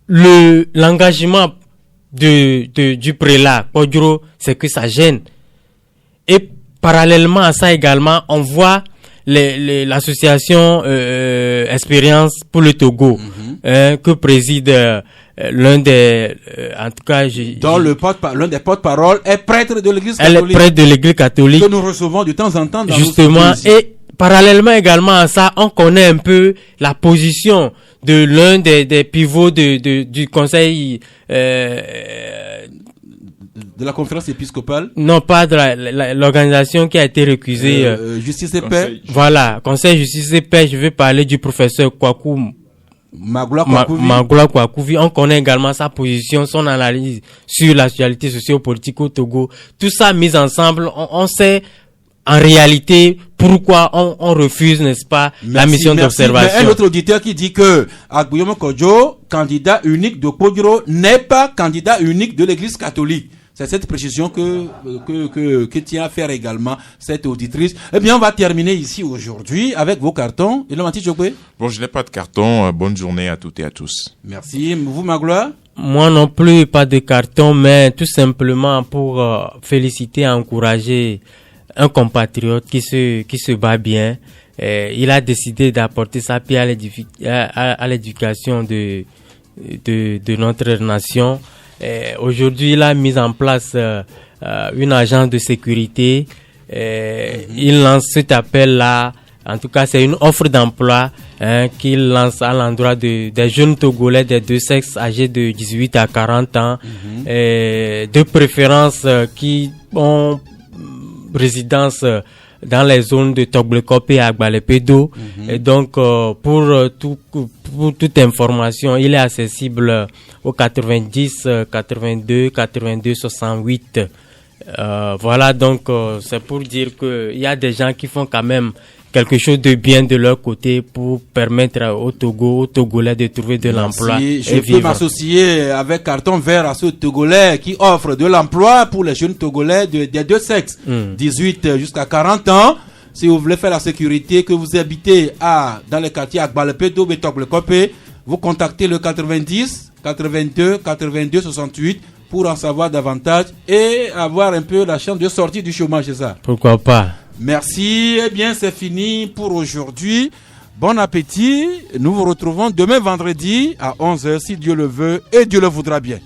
l'engagement du prélat Kodjro, c'est que ça gêne. Et parallèlement à ça également, on voit l'association Expérience pour le Togo, que préside l'un des, en tout cas, l'un des porte-parole est prêtre de l'Église catholique. Elle est prêtre de l'Église catholique. Que nous recevons de temps en temps dans justement, et parallèlement également à ça, on connaît un peu la position de l'un des pivots du conseil, de la conférence épiscopale? Non, pas de l'organisation qui a été récusée. Justice et paix. Voilà, Conseil Justice et paix. Je vais parler du professeur Kwaku Magoula Kwakouvi. On connaît également sa position, son analyse sur l'actualité socio-politique au Togo. Tout ça mis ensemble, on sait en réalité pourquoi on refuse, n'est-ce pas, la mission d'observation. Mais un autre auditeur qui dit que Agbouyomo Kodjo, candidat unique de Kodjo, n'est pas candidat unique de l'Église catholique. C'est cette précision que tient à faire également cette auditrice. Eh bien, on va terminer ici aujourd'hui avec vos cartons. Et bon, je n'ai pas de carton. Bonne journée à toutes et à tous. Merci. Vous, Magloire? Moi non plus, pas de carton, mais tout simplement pour féliciter et encourager un compatriote qui se bat bien. Il a décidé d'apporter sa pierre à l'éducation de notre nation. Aujourd'hui, il a mis en place une agence de sécurité. Il lance cet appel-là. En tout cas, c'est une offre d'emploi qu'il lance à l'endroit des jeunes Togolais des deux sexes âgés de 18 à 40 ans, de préférence qui ont résidence dans les zones de Toglekope et Agbalepedo. Et donc, pour toute information, il est accessible au 90 82 82 68. Voilà, donc c'est pour dire que il y a des gens qui font quand même quelque chose de bien de leur côté pour permettre aux Togolais de trouver de l'emploi. Je peux m'associer avec Carton Vert à ce Togolais qui offre de l'emploi pour les jeunes Togolais des deux sexes, 18 jusqu'à 40 ans. Si vous voulez faire la sécurité, que vous habitez dans les quartiers Agbalepedo et Toglekope, vous contactez le 90 82 82 68 pour en savoir davantage et avoir un peu la chance de sortir du chômage, c'est ça? Pourquoi pas? Merci. Eh bien, c'est fini pour aujourd'hui. Bon appétit. Nous vous retrouvons demain vendredi à 11h si Dieu le veut et Dieu le voudra bien.